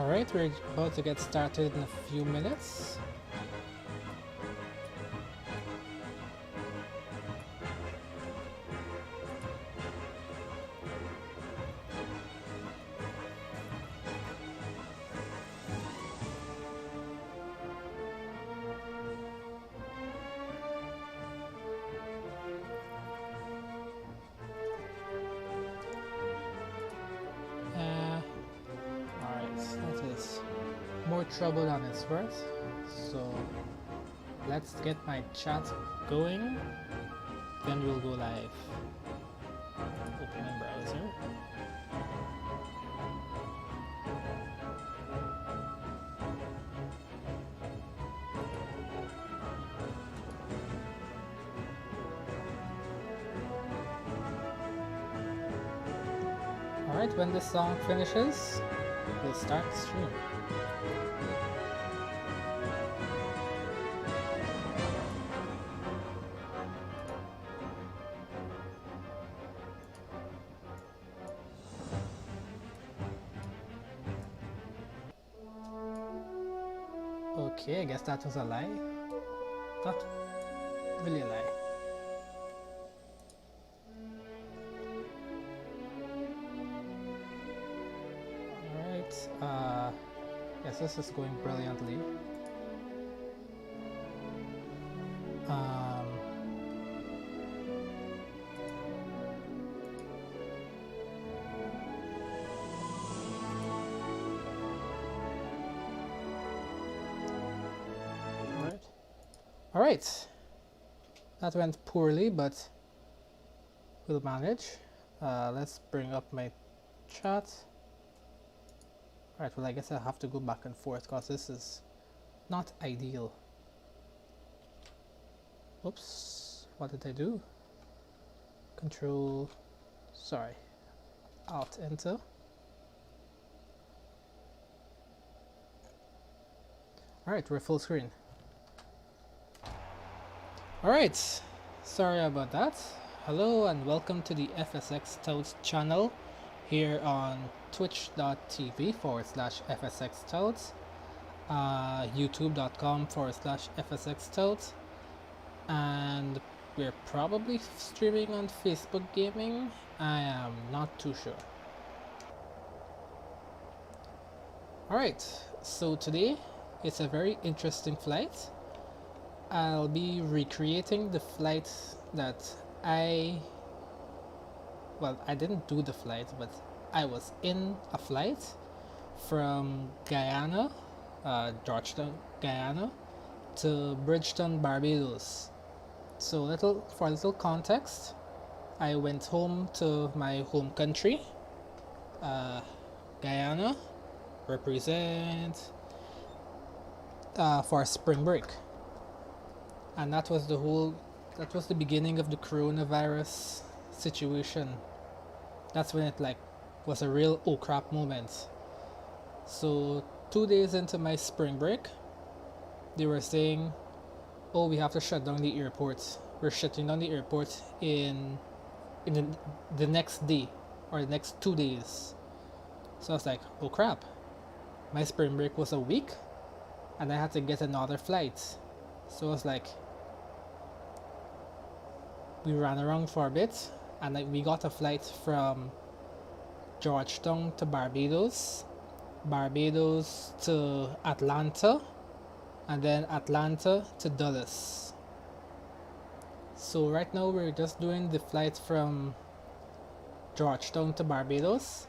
Alright, we're about to get started in a few minutes. More trouble than it's worth, so let's get my chat going, then we'll go live. Open my browser. Alright, when this song finishes, we'll start the stream. Okay, I guess that was a lie. Not really a lie. Alright, yes, this is going brilliantly. Alright, that went poorly, but we'll manage. Let's bring up my chat. Alright, well I guess I have to go back and forth because this is not ideal. Oops, what did I do? Control, sorry, Alt Enter. Alright, we're full screen. Alright, sorry about that. Hello and welcome to the FSX Touts channel here on twitch.tv/FSX Touts, youtube.com/FSX Touts, and we're probably streaming on Facebook Gaming. I am not too sure. Alright, so today it's a very interesting flight. I'll be recreating the flight that I didn't do the flight, but I was in a flight from Guyana, Georgetown, Guyana, to Bridgetown, Barbados. So for a little context, I went home to my home country, Guyana, represent for spring break. And that was the beginning of the coronavirus situation. That's when it was a real oh crap moment. So 2 days into my spring break, they were saying, oh, we have to shut down the airport. We're shutting down the airport in the next day or the next 2 days. So I was like, oh crap. My spring break was a week and I had to get another flight. So I was like, we ran around for a bit and we got a flight from Georgetown to Barbados, Barbados to Atlanta, and then Atlanta to Dulles. So right now we're just doing the flight from Georgetown to Barbados,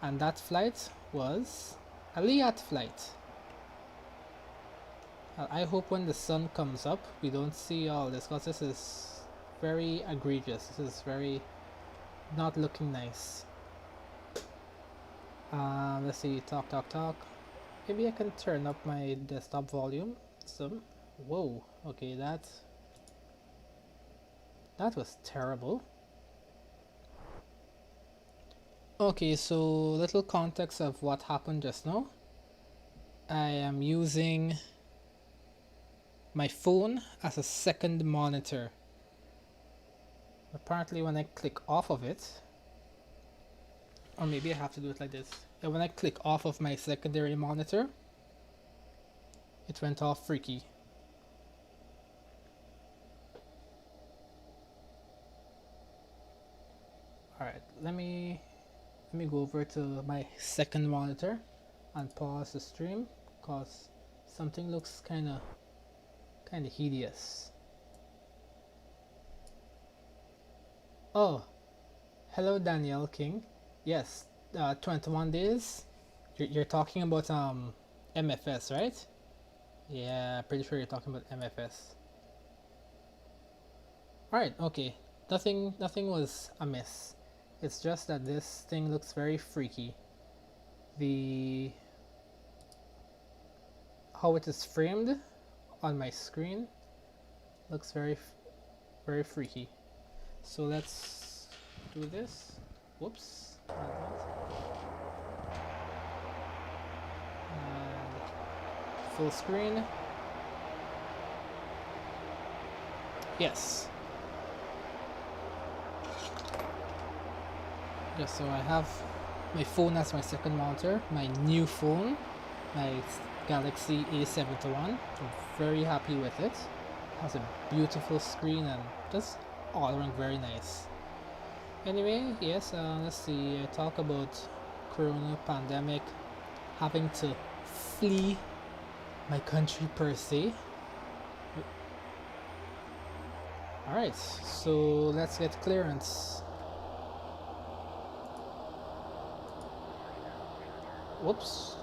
and that flight was a LIAT flight. I hope when the sun comes up we don't see all this, because this is very egregious. This is very not looking nice. Let's see, talk. Maybe I can turn up my desktop volume some. Whoa, okay, that was terrible. Okay, so little context of what happened just now. I am using my phone as a second monitor. Apparently when I click off of it, or maybe I have to do it like this. And when I click off of my secondary monitor, it went off freaky. Alright, let me go over to my second monitor and pause the stream because something looks kinda hideous. Oh, hello Danielle King. Yes, 21 days. You're talking about MFS, right? Yeah, pretty sure you're talking about MFS. Alright, okay. Nothing was amiss. It's just that this thing looks very freaky. The how it is framed on my screen looks very freaky. So let's do this. Whoops. And full screen. Yes. Yes, so I have my phone as my second monitor, my new phone, my Galaxy A71. I'm very happy with it. It has a beautiful screen and just all around very nice. Anyway, yes, let's see, I talk about corona pandemic, having to flee my country per se. Alright, so let's get clearance. Whoops.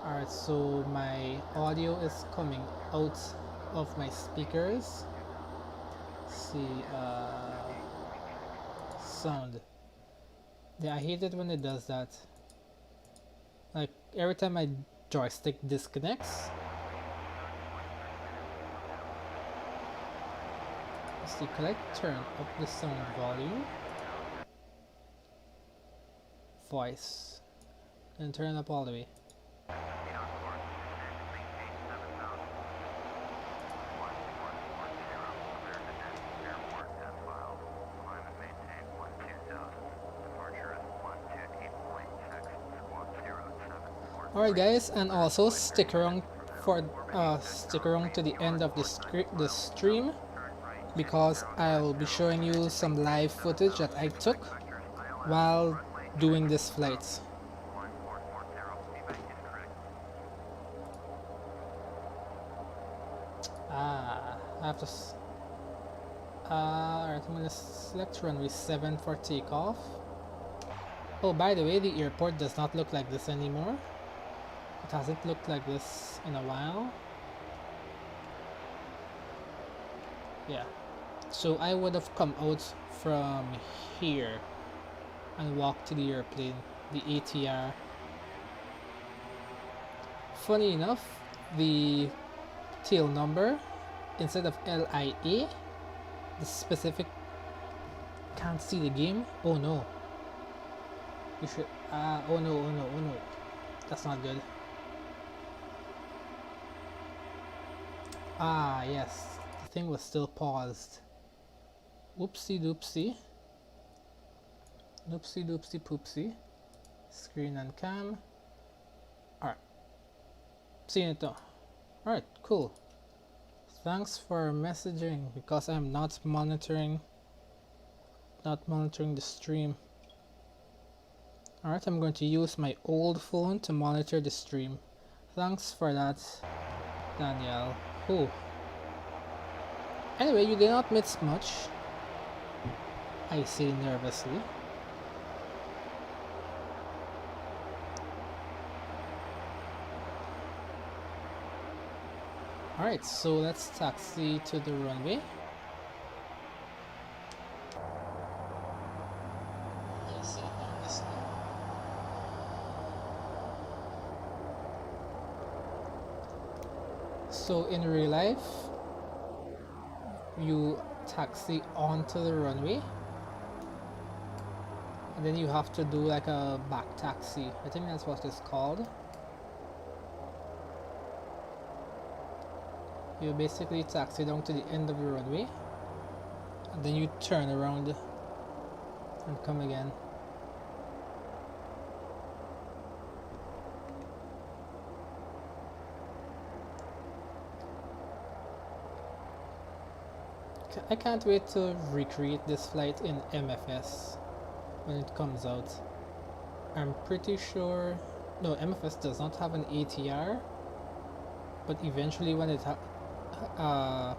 Alright, so my audio is coming out of my speakers. Let's see, sound. Yeah, I hate it when it does that. Like, every time my joystick disconnects. Let's see, could I turn up the sound volume? Voice. And turn it up all the way. Alright guys, and also stick around to the end of the stream because I'll be showing you some live footage that I took while doing this flight. I have to alright, I'm gonna select runway 7 for takeoff. Oh, by the way, the airport does not look like this anymore. It hasn't looked like this in a while. Yeah, so I would have come out from here and walked to the airplane, the ATR. Funny enough, the tail number, instead of LIA, the specific, can't see the game. Oh no, you should, oh no, that's not good. Ah yes, the thing was still paused. Whoopsie doopsie. Doopsie doopsie poopsie. Screen and cam. Alright, seeing it though. Alright, cool. Thanks for messaging because I'm not monitoring the stream. Alright, I'm going to use my old phone to monitor the stream. Thanks for that, Danielle. Oh. Anyway, you did not miss much, I say nervously. Alright, so let's taxi to the runway. So in real life, you taxi onto the runway and then you have to do like a back taxi. I think that's what it's called. You basically taxi down to the end of the runway and then you turn around and come again. I can't wait to recreate this flight in MFS when it comes out. I'm pretty sure, no, MFS does not have an ATR, but eventually when it a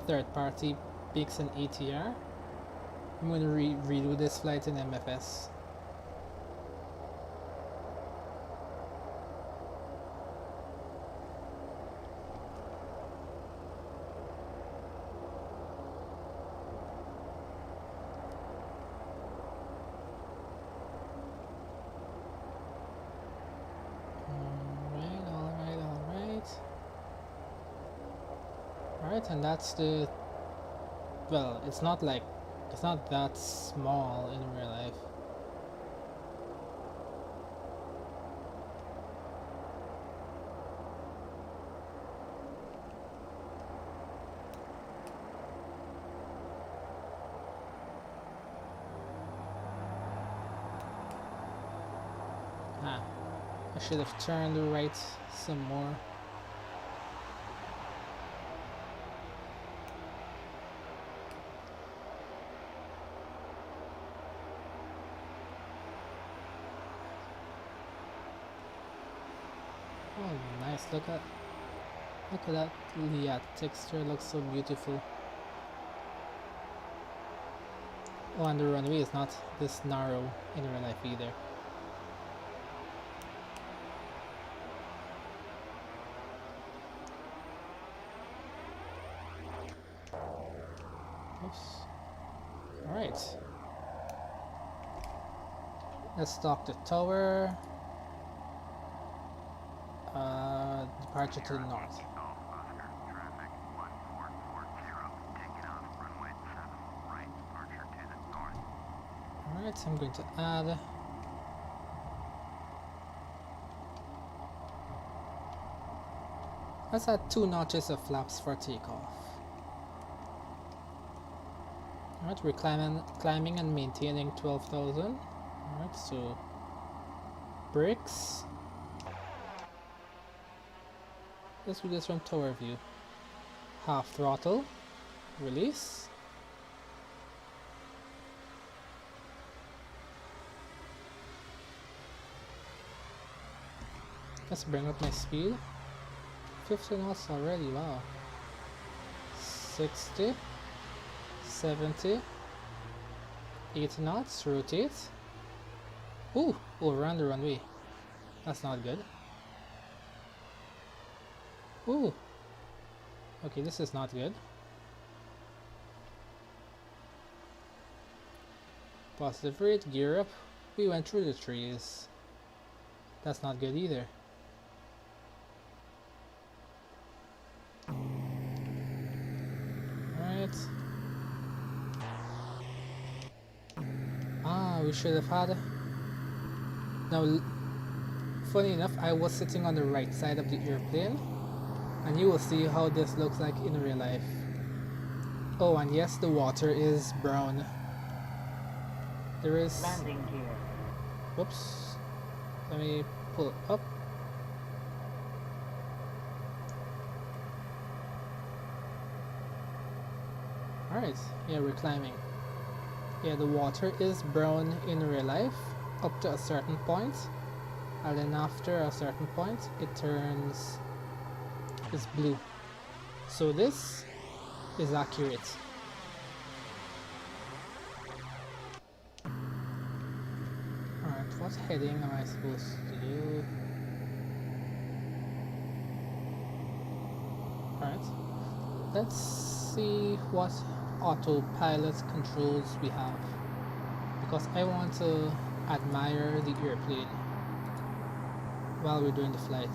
third party makes an ATR, I'm going to redo this flight in MFS. Alright, and that's the, well, it's not that small in real life. I should have turned right some more. Oh, nice! Look at that LIAT texture. Looks so beautiful. Oh, and the runway is not this narrow in real life either. Oops. All right. Let's dock the tower. Departure to the north. Alright, so I'm going to add let's add 2 notches of flaps for takeoff. Alright, we're climbing and maintaining 12,000. Alright, so brakes. Let's do this from tower view. Half throttle, release. Let's bring up my speed. 50 knots already, wow. 60, 70, 80 knots, rotate. Ooh, overran the runway. That's not good. Ooh. Okay, this is not good. Positive rate, gear up. We went through the trees. That's not good either. Alright. We should have had. Now, funny enough, I was sitting on the right side of the airplane. And you will see how this looks like in real life. Oh, and yes, the water is brown. There is landing gear. Whoops. Let me pull it up. Alright, yeah, we're climbing. Yeah, the water is brown in real life up to a certain point, and then after a certain point it turns is blue. So this is accurate. Alright, what heading am I supposed to do? Alright, let's see what autopilot controls we have, because I want to admire the airplane while we're doing the flight.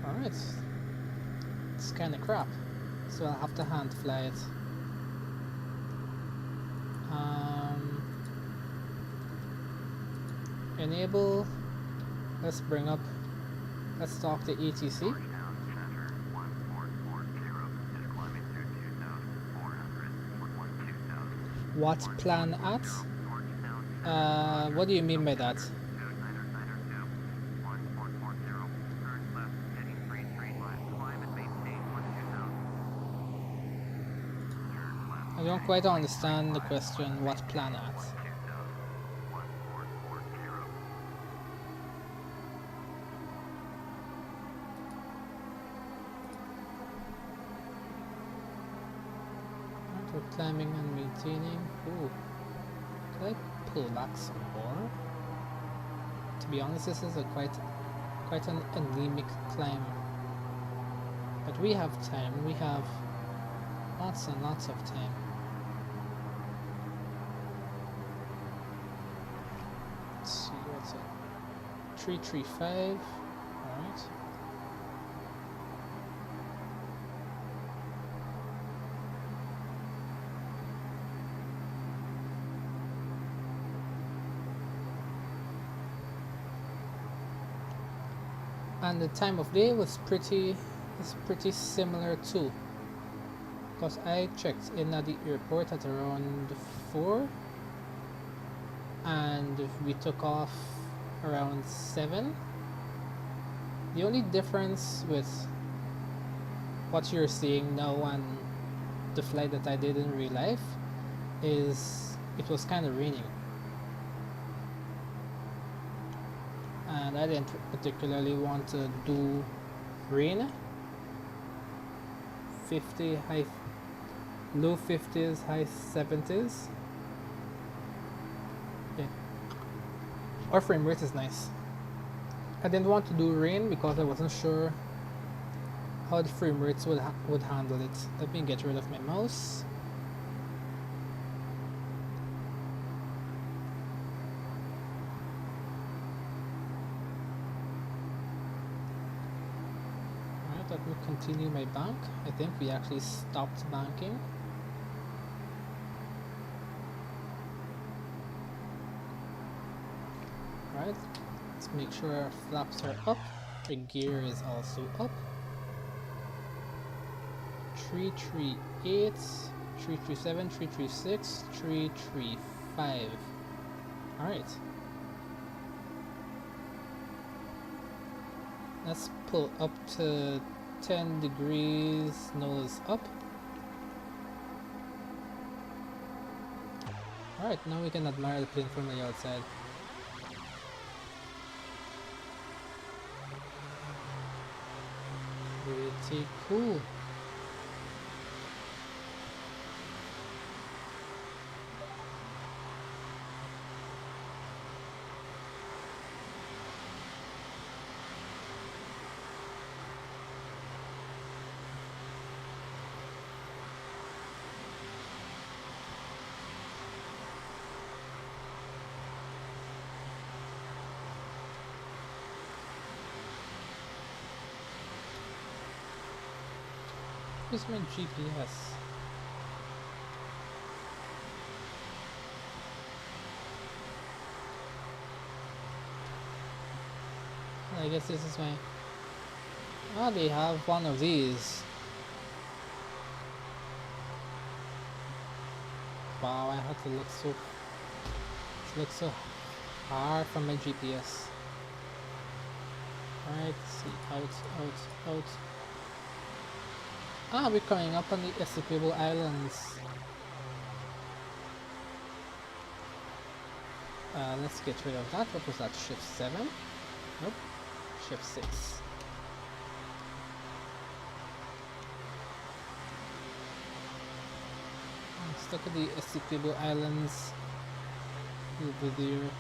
Alright, it's kinda crap, so I'll have to hand fly it. Enable, let's bring up, let's talk to ATC. What plan at? What do you mean by that? I don't quite understand the question. What planet? Right, we're climbing and maintaining. Ooh, could I pull back some more? To be honest, this is a quite an anemic climb. But we have time. We have lots and lots of time. Let's see, what's it? 335. Alright. And the time of day was pretty similar too, because I checked in at the airport at around 4 and we took off around 7. The only difference with what you're seeing now and the flight that I did in real life is it was kind of raining, and I didn't particularly want to do rain. 50 high, low 50s, high 70s. Yeah, our frame rate is nice. I didn't want to do rain because I wasn't sure how the frame rates would handle it. Let me get rid of my mouse. Let me continue my bank. I think we actually stopped banking. Right, let's make sure our flaps are up. The gear is also up. 338, 337, 336, 335. Alright. Let's pull up to 10 degrees, nose up. Alright, now we can admire the plane from the outside. Pretty cool. Where's my GPS? I guess this is my... Oh, they have one of these. Wow, I had to look so hard from my GPS. Alright, see, out. Ah, we're coming up on the Essequibo Islands. Let's get rid of that. What was that? Shift 7? Nope. Shift 6. Let's look at the Essequibo Islands over there.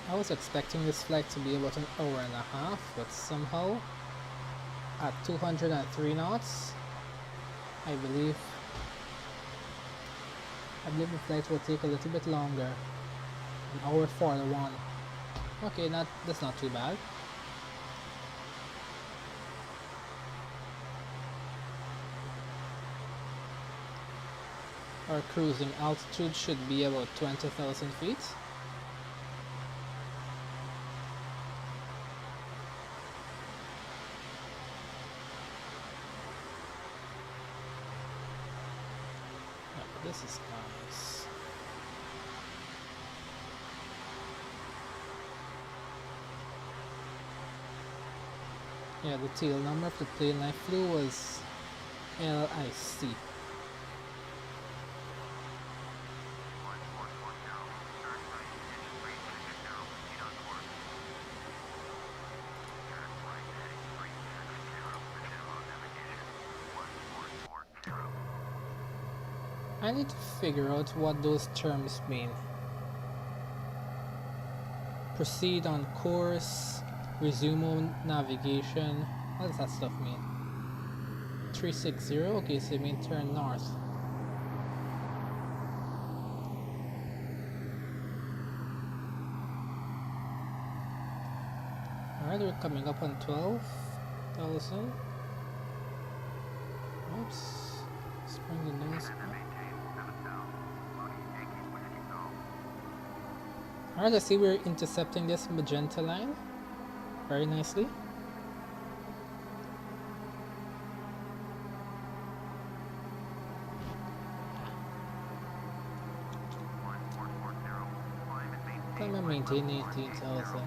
I was expecting this flight to be about an hour and a half, but somehow at 203 knots, I believe the flight will take a little bit longer. An hour 41. Okay, that's not too bad. Our cruising altitude should be about 20,000 feet. Yeah, this is nice. Yeah, the tail number of the plane I flew was LIC. I need to figure out what those terms mean. Proceed on course, resume on navigation. What does that stuff mean? 360? Okay, so it means turn north. Alright, we're coming up on 12,000. Oops. Let's bring the nose up. Alright, I see we're intercepting this magenta line very nicely. I'm gonna maintain 18,000.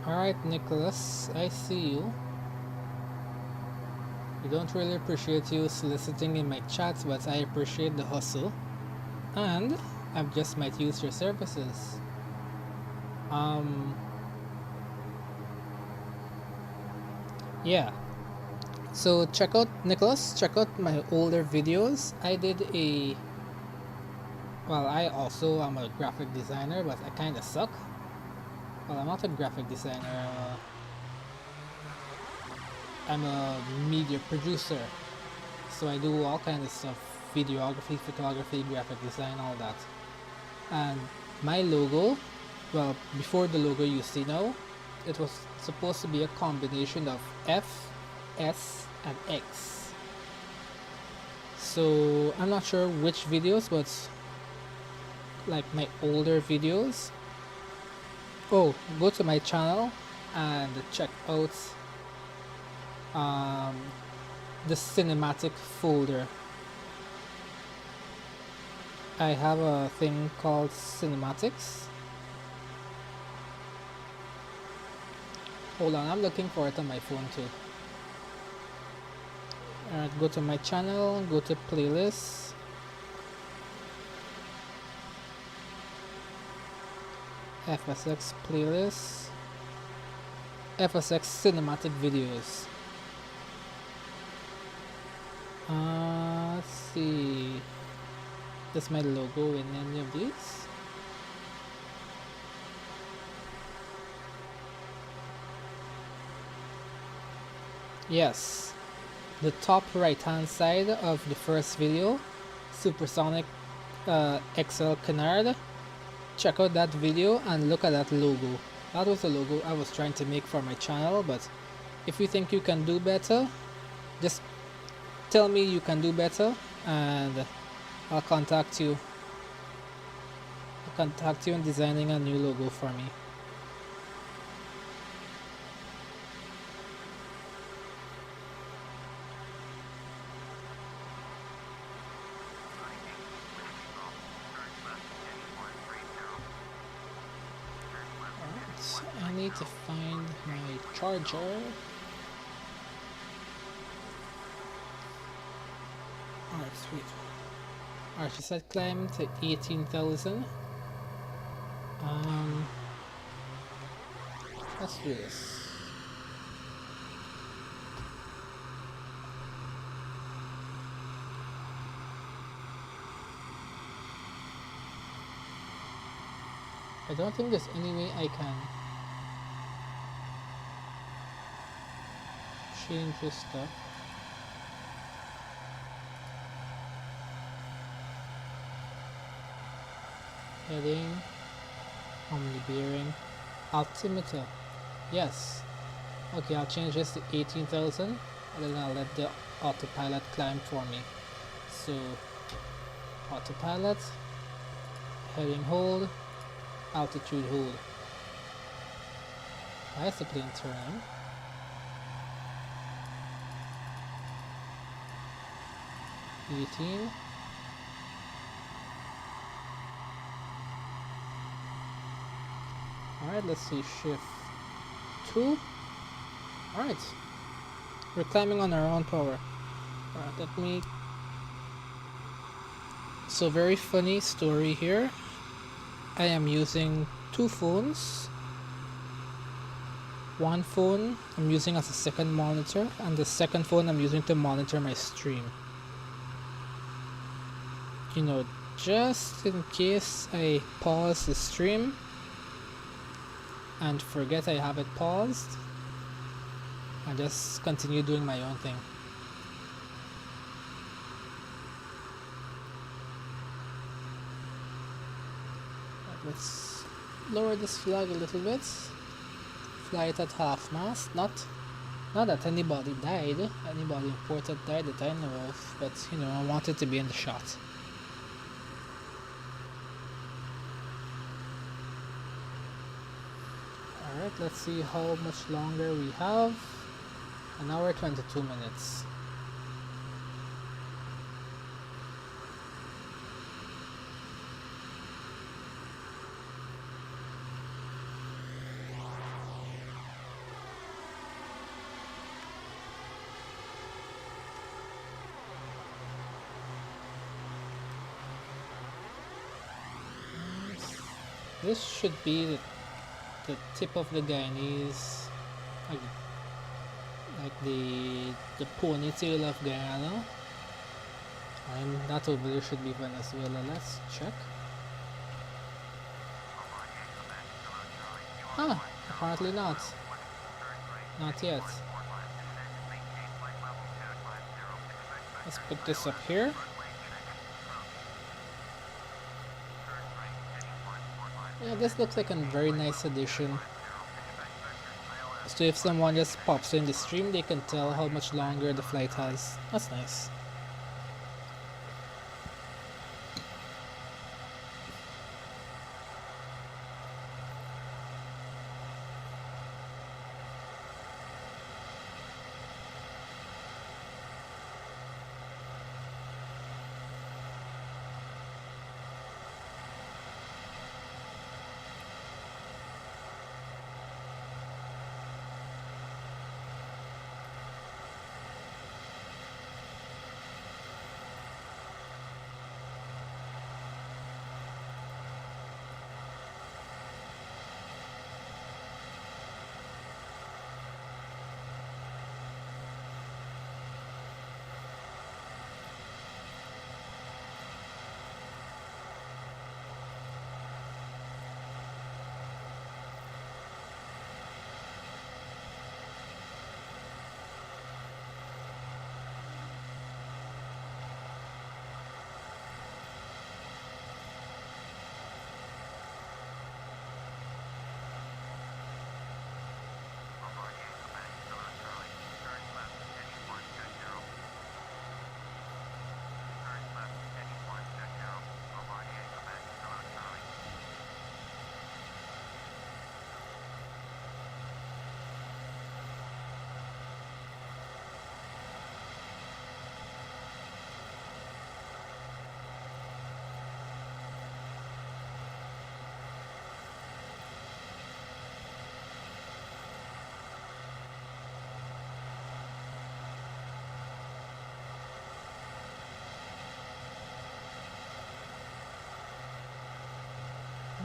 Alright, Nicholas, I see you. I don't really appreciate you soliciting in my chats, but I appreciate the hustle. And I just might use your services. Yeah. So check out, Nicholas, check out my older videos. I did a... Well, I also am a graphic designer, but I kinda suck. Well, I'm not a graphic designer. I'm a media producer. So I do all kinds of stuff. Videography, photography, graphic design, all that. And my logo, well, before the logo you see now, it was supposed to be a combination of F, S, and X. So I'm not sure which videos, but like my older videos. Oh, go to my channel and check out the cinematic folder. I have a thing called cinematics. Hold on, I'm looking for it on my phone too. Alright, go to my channel, go to playlists. FSX playlist. FSX cinematic videos. Let's see. Is my logo in any of these? Yes. The top right hand side of the first video, Supersonic XL Canard. Check out that video and look at that logo. That was the logo I was trying to make for my channel, but if you think you can do better, just tell me you can do better and I'll contact you. I'll contact you on designing a new logo for me. Alright, I need to find my charger. Alright, sweet. Alright, she said climb to 18,000. Let's do this. I don't think there's any way I can change this stuff. Heading, omni bearing. Altimeter. Yes. Okay, I'll change this to 18,000 and then I'll let the autopilot climb for me. So, autopilot, heading hold, altitude hold. Why is the plane turning? $18. Alright, let's see, shift 2. Alright, we're climbing on our own power. Alright, let me... So very funny story here. I am using 2 phones. One phone I'm using as a second monitor, and the second phone I'm using to monitor my stream. You know, just in case I pause the stream and forget I have it paused, I just continue doing my own thing. Let's lower this flag a little bit. Fly it at half mast. Not that anybody died, anybody important died that I know of, but you know, I wanted to be in the shot. Alright, let's see how much longer we have. 1 hour 22 minutes. This should be the tip of the Guyanese, like the ponytail of Guyana, and that over there should be Venezuela. Let's check. Ah, apparently not. Not yet. Let's put this up here. Yeah, this looks like a very nice addition. So if someone just pops in the stream, they can tell how much longer the flight has. That's nice.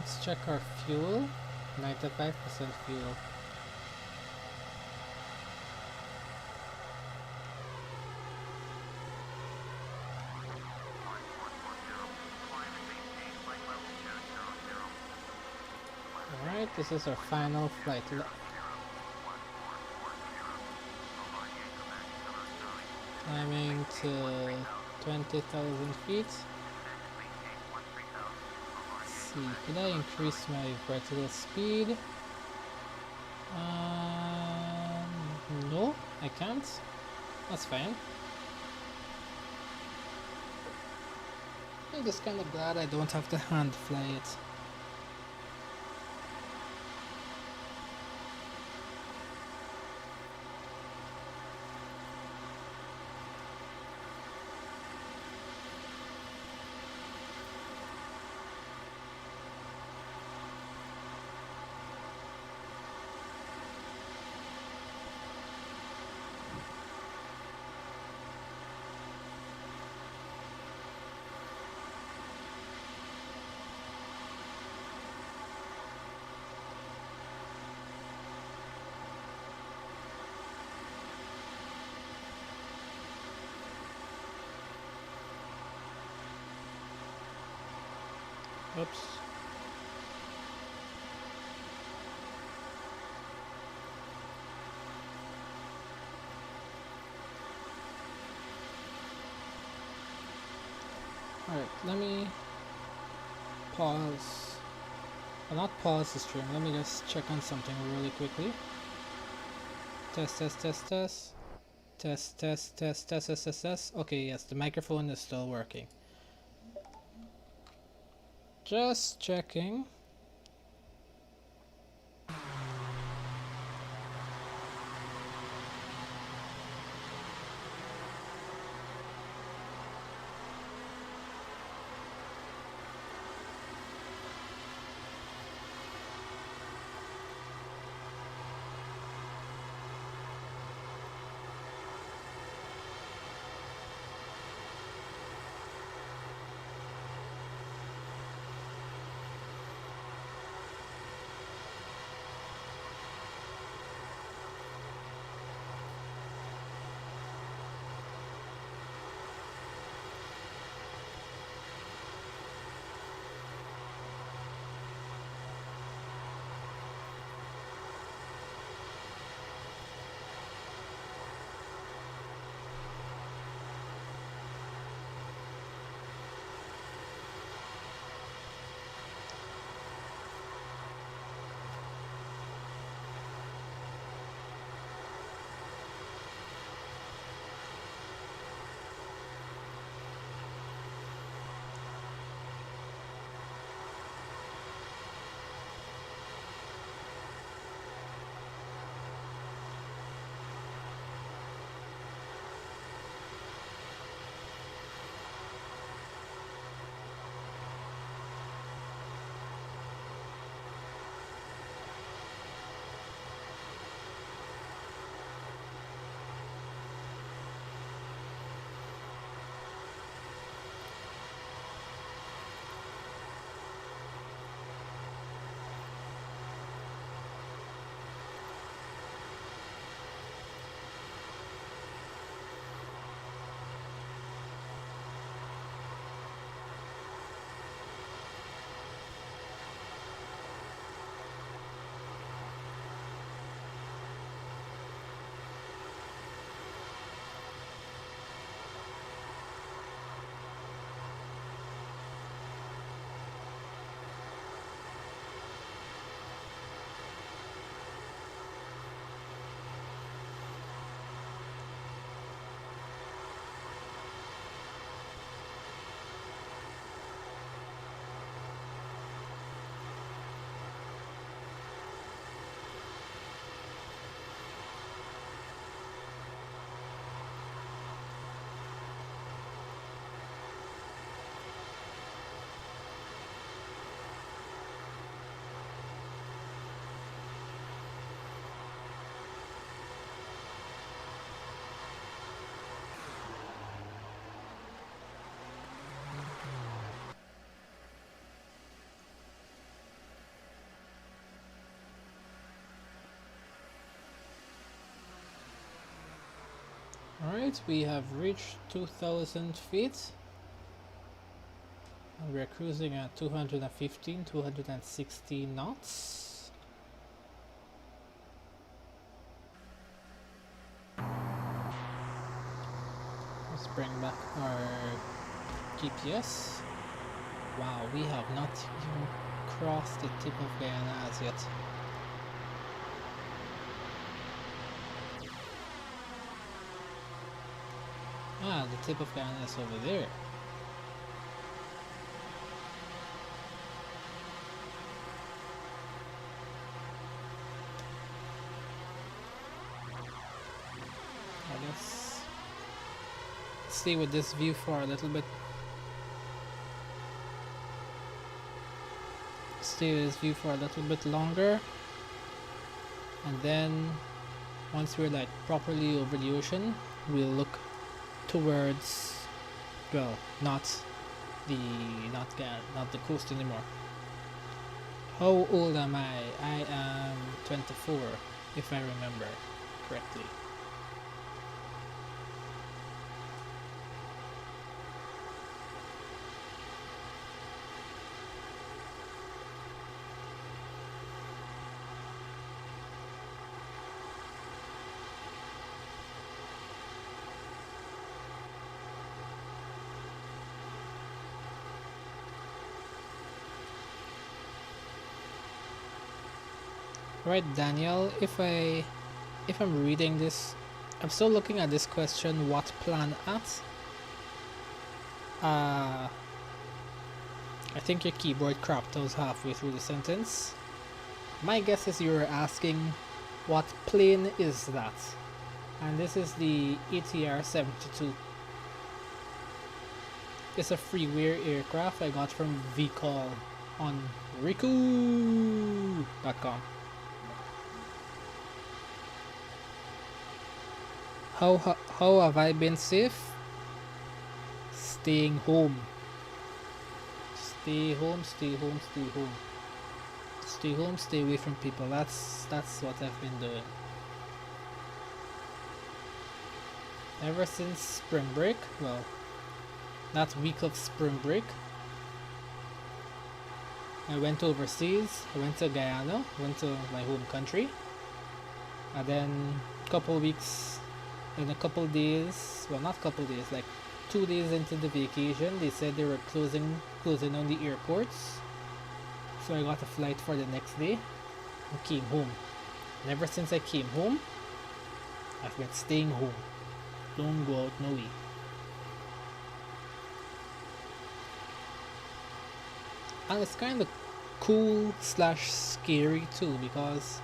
Let's check our fuel. 95% fuel. Alright, this is our final flight. Climbing to 20,000 feet. See, can I increase my vertical speed? No, I can't. That's fine. I'm just kind of glad I don't have to hand fly it. Oops. Alright, let me pause. Well, not pause the stream, let me just check on something really quickly. Test, test, test, test. Test, test, test, test, test, test, test. Okay, yes, the microphone is still working. Just checking. Alright, we have reached 2,000 feet. And we're cruising at 215, 260 knots. Let's bring back our GPS. Wow, we have not even crossed the tip of Guyana as yet. Ah, the tip of Guyana is over there. Let's stay with this view for a little bit. Stay with this view for a little bit longer. And then once we're like properly over the ocean, we'll look towards, well, not the coast anymore. How old am I? I am 24, if I remember correctly. Right, Daniel, if I'm reading this, I'm still looking at this question, what plan at? I think your keyboard cropped out halfway through the sentence. My guess is you were asking what plane is that? And this is the ATR-72. It's a freeware aircraft I got from VCall on Riku.com. How have I been safe? Staying home. Stay home, stay home, stay home. Stay home, stay away from people. That's what I've been doing. Ever since spring break, well, that week of spring break, I went overseas. I went to Guyana, went to my home country, and then a couple weeks, in a couple days, well, not couple days, like 2 days into the vacation, they said they were closing down the airports. So I got a flight for the next day and came home. And ever since I came home, I've been staying home. Don't go out no way. And it's kind of cool slash scary too, because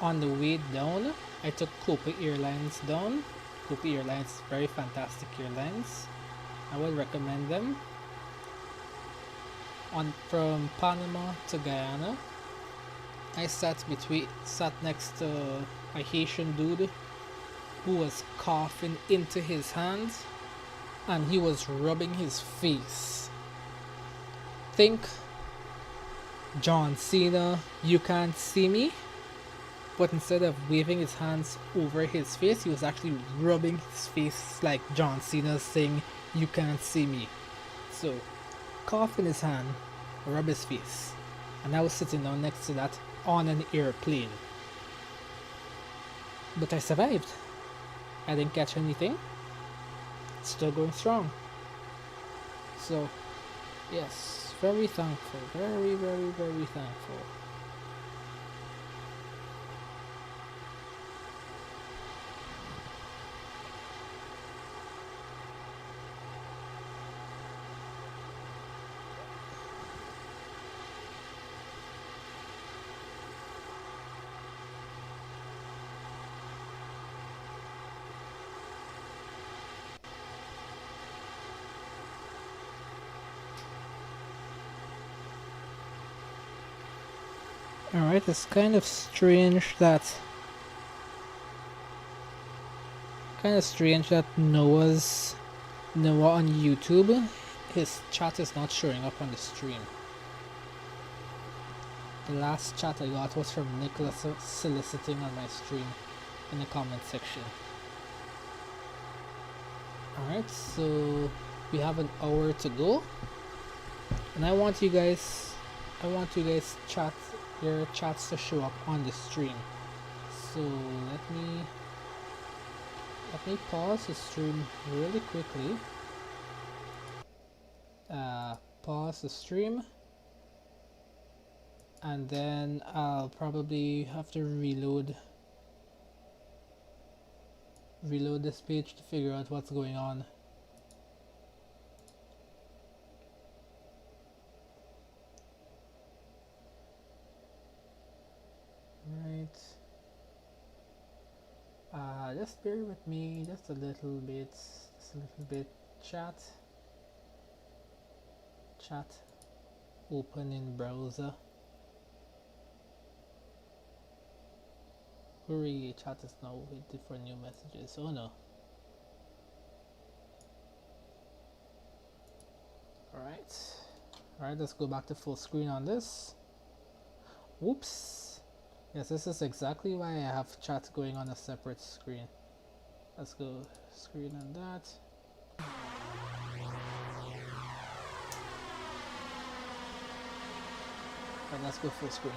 on the way down, I took Copa Airlines down. Copa Airlines, very fantastic airlines. I would recommend them. From Panama to Guyana, I sat next to a Haitian dude who was coughing into his hands, and he was rubbing his face. Think John Cena, You Can't See Me, but instead of waving his hands over his face, he was actually rubbing his face like John Cena saying, You Can't See Me. So, cough in his hand, rub his face. And I was sitting down next to that on an airplane. But I survived. I didn't catch anything. Still going strong. So, yes, very thankful. Very, very, very thankful. Alright, it's kind of strange that Noah on YouTube, his chat is not showing up on the stream. The last chat I got was from Nicholas soliciting on my stream in the comment section. Alright, so we have an hour to go, and I want you guys your chats to show up on the stream. So let me pause the stream really quickly. Pause the stream, and then I'll probably have to reload reload this page to figure out what's going on. Right. Just bear with me just a little bit. Just a little bit. Chat. Open in browser. Hurry, chat is now waiting for new messages. Oh no. Alright, let's go back to full screen on this. Whoops. Yes, this is exactly why I have chat going on a separate screen. Let's go screen on that. And let's go full screen.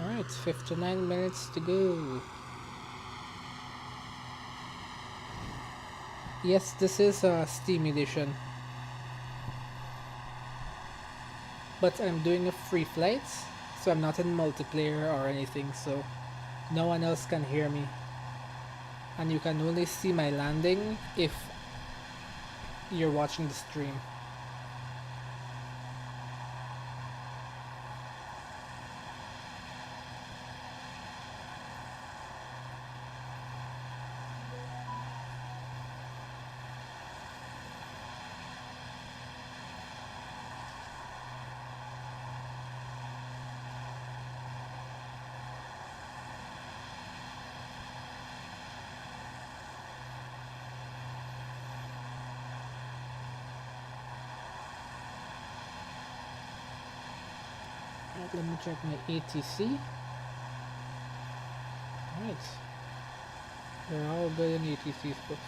Alright, 59 minutes to go. Yes, this is a Steam edition. But I'm doing a free flight, so I'm not in multiplayer or anything, so no one else can hear me. And you can only see my landing if you're watching the stream. Right, let me check my ATC. Right. They're all good in ATC's books.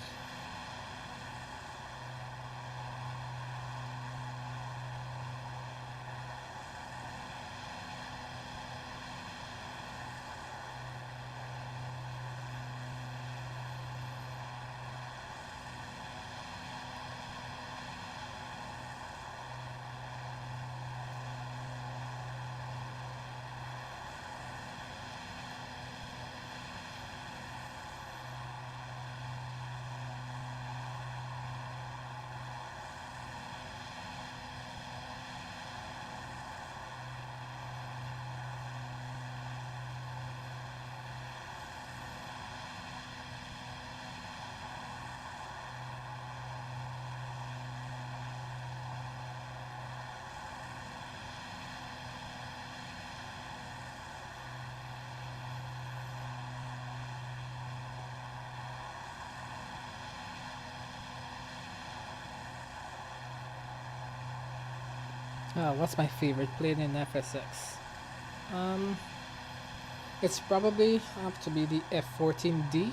What's my favorite plane in FSX? It's probably have to be the F-14D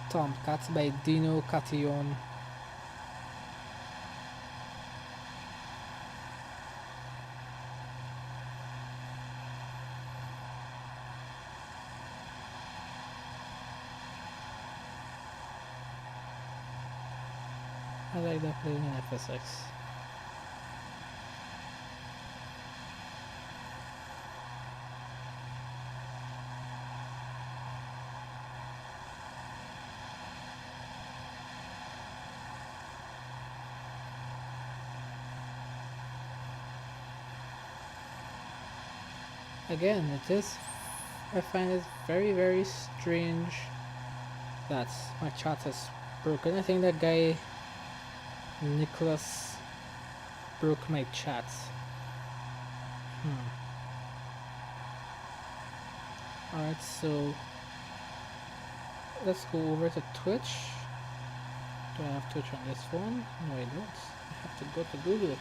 Tomcat by Dino Catillon. I like that plane in FSX. Again, I find it very, very strange that my chat has broken. I think that guy, Nicholas, broke my chat. Alright, so let's go over to Twitch. Do I have Twitch on this phone? No, I don't. I have to go to Google.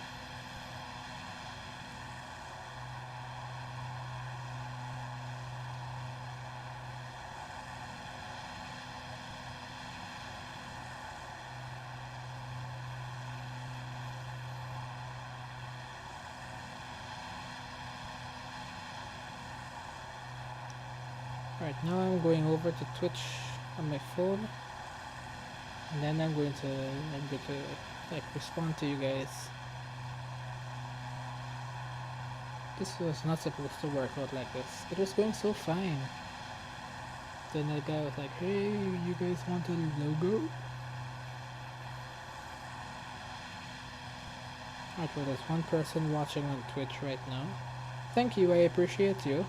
Right, now I'm going over to Twitch on my phone, and then I'm going to like respond to you guys. This was not supposed to work out like this. It was going so fine. Then the guy was like, hey, you guys want a logo? Alright, well, there's one person watching on Twitch right now. Thank you, I appreciate you.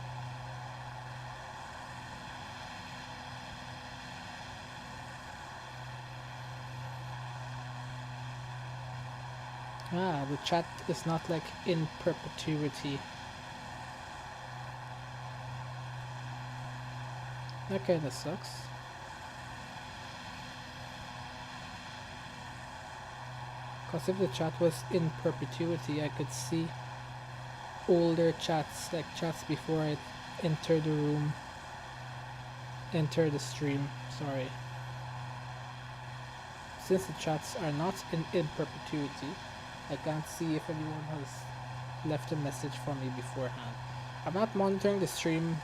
Ah, the chat is not like in perpetuity. That kinda sucks. Because if the chat was in perpetuity, I could see older chats, like chats before I enter the room, enter the stream, sorry. Since the chats are not in perpetuity, I can't see if anyone has left a message for me beforehand. I'm not monitoring the stream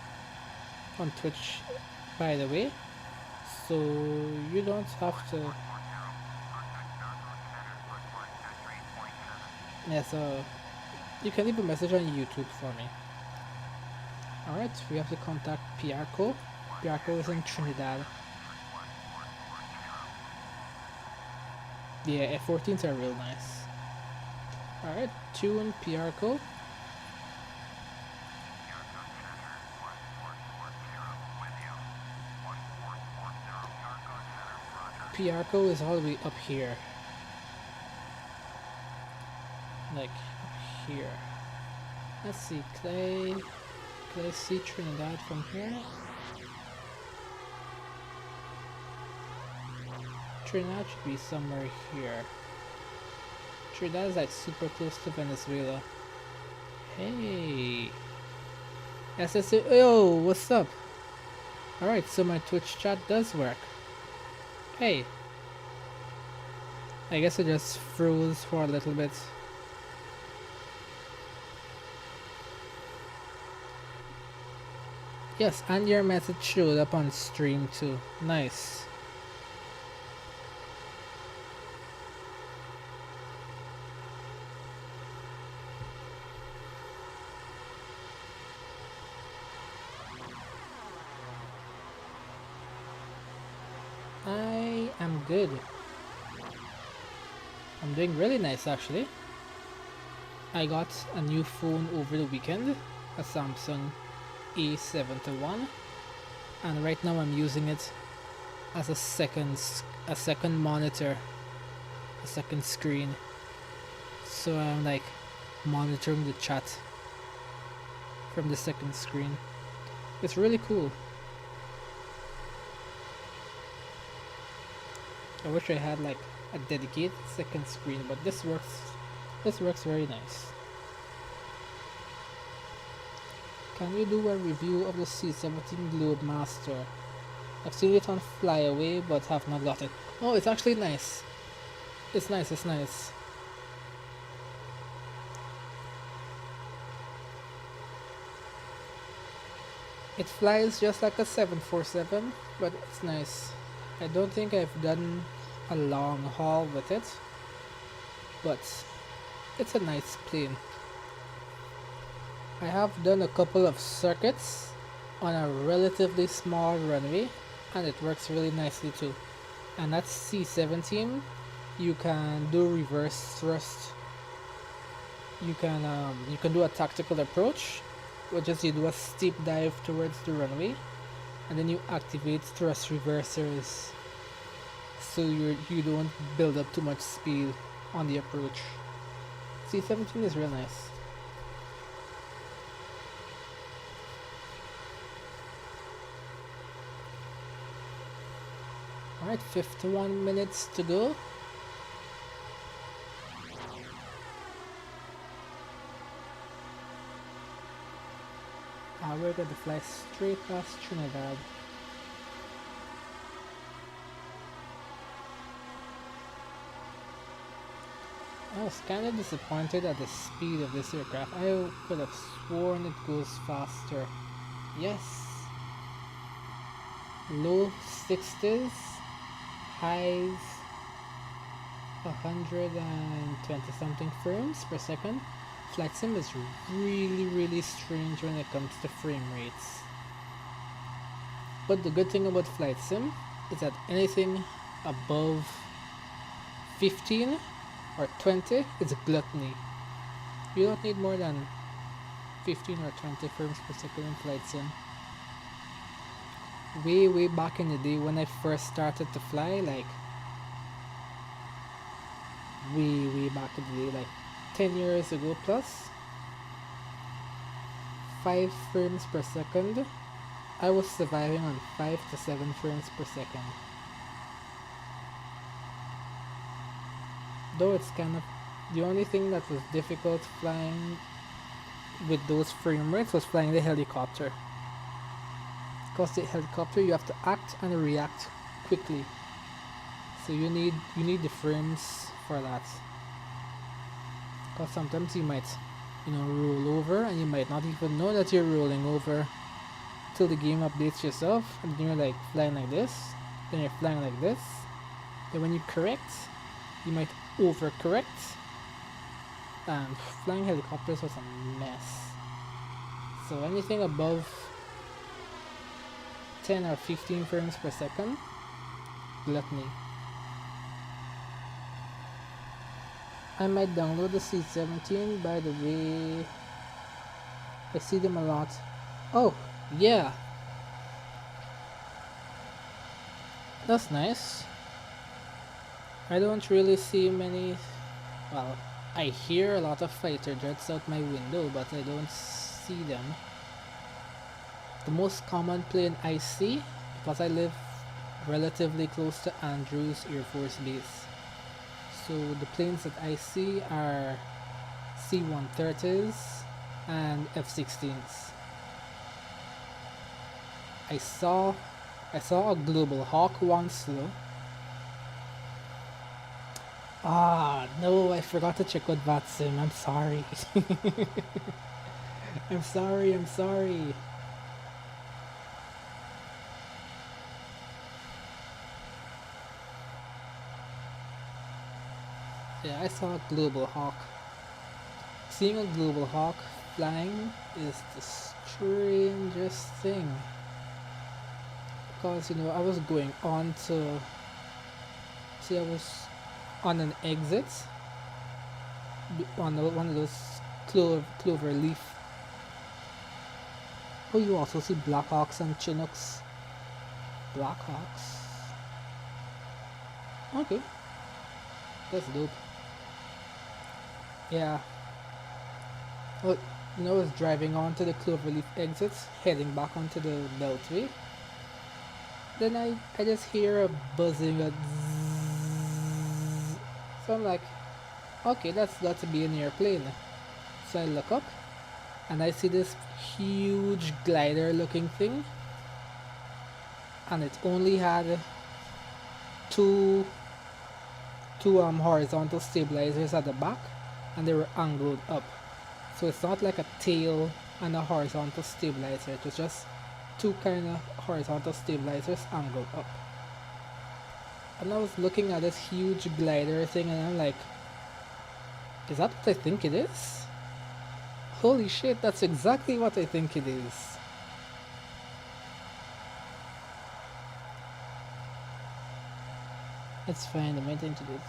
on Twitch, by the way, so you don't have to. Yeah, so you can leave a message on YouTube for me. Alright, we have to contact Piarco. Piarco is in Trinidad. Yeah, F-14s are real nice. Alright, tune Piarco. Piarco is all the way up here. Like, up here. Let's see, can I see Trinidad from here? Trinidad should be somewhere here. Trinidad is like super close to Venezuela. Hey! SSO, yo, what's up? Alright, so my Twitch chat does work. Hey! I guess it just froze for a little bit. Yes, and your message showed up on stream too. Nice. I am good. I'm doing really nice actually. I got a new phone over the weekend, a Samsung A71, and right now I'm using it as a second monitor, a second screen. So I'm like monitoring the chat from the second screen. It's really cool. I wish I had like a dedicated second screen, but this works very nice. Can you do a review of the C-17 Globemaster? I've seen it on Flyaway but have not got it. Oh, it's actually nice. It's nice, it's nice. It flies just like a 747, but it's nice. I don't think I've done a long haul with it, but it's a nice plane. I have done a couple of circuits on a relatively small runway and it works really nicely too. And that's C-17. You can do reverse thrust. You can do a tactical approach, which is you do a steep dive towards the runway and then you activate thrust reversers so you don't build up too much speed on the approach. C-17 is real nice. Alright, 51 minutes to go. We're going to fly straight past Trinidad. I was kind of disappointed at the speed of this aircraft. I could have sworn it goes faster. Yes. Low 60s, highs 120 something frames per second. Flight Sim is really strange when it comes to frame rates. But the good thing about Flight Sim is that anything above 15 or 20 is a gluttony. You don't need more than 15 or 20 frames per second in Flight Sim. Way back in the day when I first started to fly, like way back in the day, like 10 years ago plus, 5 frames per second, I was surviving on 5 to 7 frames per second. Though it's kind of, the only thing that was difficult flying with those frame rates was flying the helicopter. Because the helicopter you have to act and react quickly. So you need the frames for that. Because sometimes you might, roll over and you might not even know that you're rolling over till the game updates yourself, and then you're like flying like this, then you're flying like this. Then when you correct, you might overcorrect, and flying helicopters was a mess. So anything above 10 or 15 frames per second, gluttony. I might download the C17, by the way. I see them a lot. Oh, yeah. That's nice. I don't really see many, well, I hear a lot of fighter jets out my window, but I don't see them. The most common plane I see, because I live relatively close to Andrews Air Force Base, so the planes that I see are C-130s and F-16s. I saw a Global Hawk once though. No, I forgot to check with VATSIM. I'm sorry. I'm sorry. Yeah, I saw a Global Hawk. Seeing a Global Hawk flying is the strangest thing. Because, I was going on to... See, I was on an exit on one of those clover leaf. Oh, you also see Blackhawks and Chinooks. Blackhawks. Okay, that's dope. Yeah. Well, I was driving on to the Cloverleaf exits, heading back onto the Beltway. Then I just hear a buzzing, a zzz. So I'm like, okay, that's got to be an airplane. So I look up, and I see this huge glider looking thing, and it only had two horizontal stabilizers at the back, and they were angled up. So it's not like a tail and a horizontal stabilizer, it was just two kind of horizontal stabilizers angled up. And I was looking at this huge glider thing, and I'm like, is that what I think it is? Holy shit, that's exactly what I think it is. It's fine, I might into this.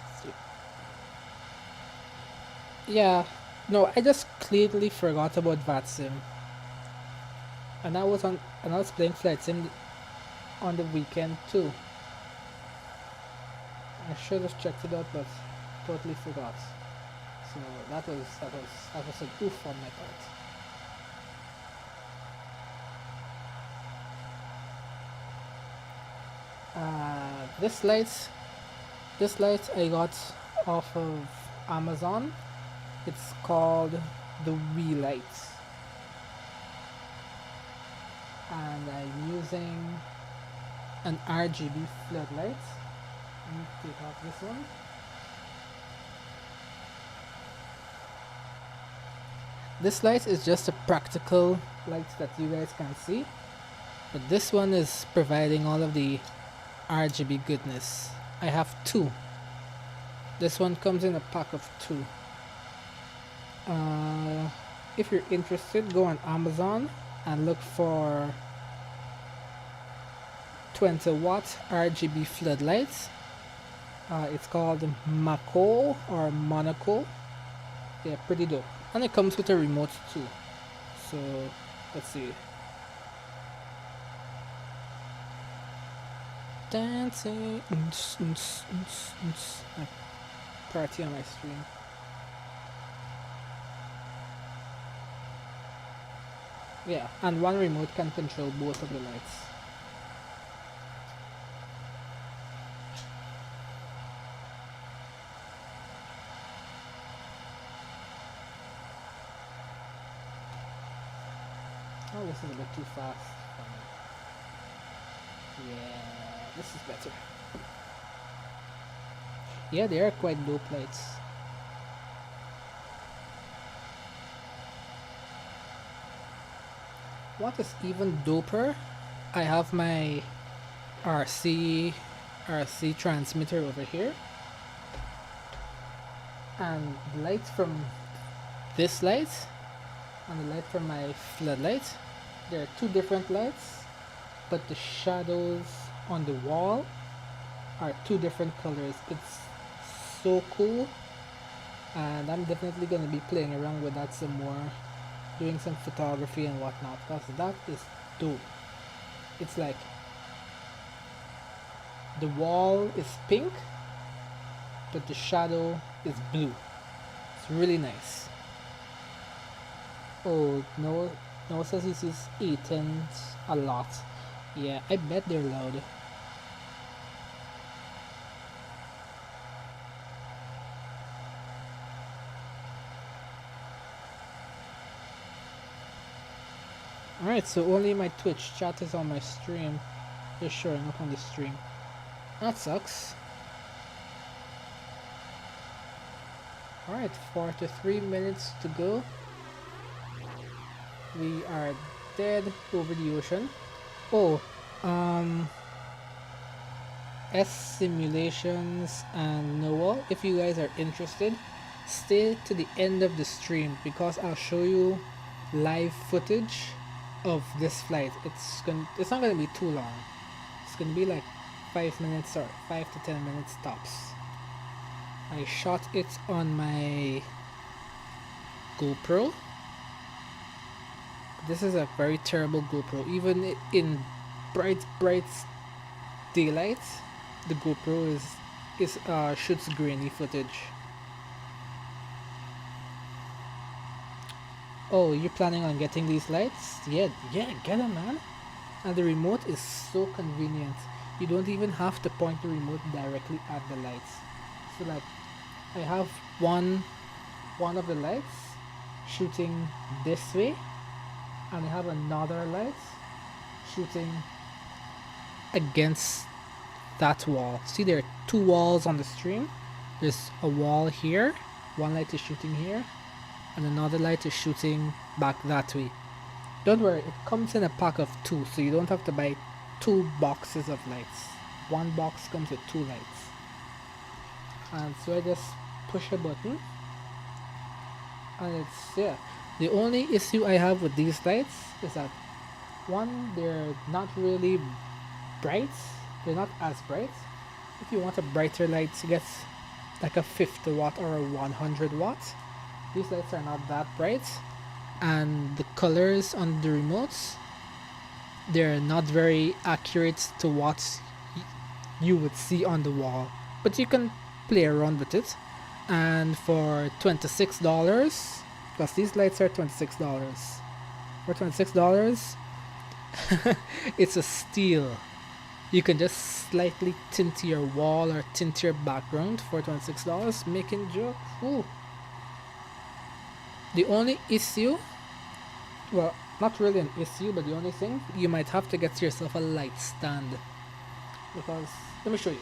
Yeah, no, I just clearly forgot about VATSIM. And I was playing Flight Sim on the weekend too. I should have checked it out, but totally forgot. So that was a goof on my part. This light I got off of Amazon. It's called the LIAT, and I'm using an RGB floodlight. Let me take off this one. This light is just a practical light that you guys can see, but this one is providing all of the RGB goodness. I have two. This one comes in a pack of two. If you're interested, go on Amazon and look for 20-watt RGB floodlights. It's called Mako or Monaco. Yeah, pretty dope. And it comes with a remote too. So let's see. Dancing. Like party on my stream. Yeah, and one remote can control both of the lights. Oh, this is a bit too fast for me. Yeah, this is better. Yeah, they are quite dope lights. What is even doper, I have my RC transmitter over here, and the lights from this light and the light from my floodlight, there are two different lights, but the shadows on the wall are two different colors. It's so cool, and I'm definitely going to be playing around with that some more, doing some photography and whatnot, because that is dope. It's like the wall is pink, but the shadow is blue. It's really nice. Oh, no says he sees 18s a lot. Yeah, I bet they're loud. Alright, so only my Twitch chat is on my stream. Just showing up on the stream. That sucks. Alright, 43 minutes to go. We are dead over the ocean. Oh, S Simulations and Noah, if you guys are interested, stay to the end of the stream because I'll show you live footage of this flight. It's not gonna be too long. It's gonna be like 5 minutes or 5 to 10 minutes tops. I shot it on my GoPro. This is a very terrible GoPro. Even in bright daylight, the GoPro shoots grainy footage. Oh, you're planning on getting these lights? Yeah, get them, man. And the remote is so convenient. You don't even have to point the remote directly at the lights. So like, I have one of the lights shooting this way, and I have another light shooting against that wall. See, there are two walls on the stream. There's a wall here, one light is shooting here, and another light is shooting back that way. Don't worry, it comes in a pack of 2, so you don't have to buy 2 boxes of lights. One box comes with 2 lights. And so I just push a button, and it's, yeah. The only issue I have with these lights is that, one, they're not really bright. They're not as bright. If you want a brighter light to get like a 50 watt or a 100 watt, these lights are not that bright. And the colors on the remotes, they're not very accurate to what you would see on the wall. But you can play around with it. And for $26, because these lights are $26. For $26, it's a steal. You can just slightly tint your wall or tint your background for $26, making jokes. Ooh. The only issue, well, not really an issue, but the only thing, you might have to get yourself a light stand. Because, let me show you.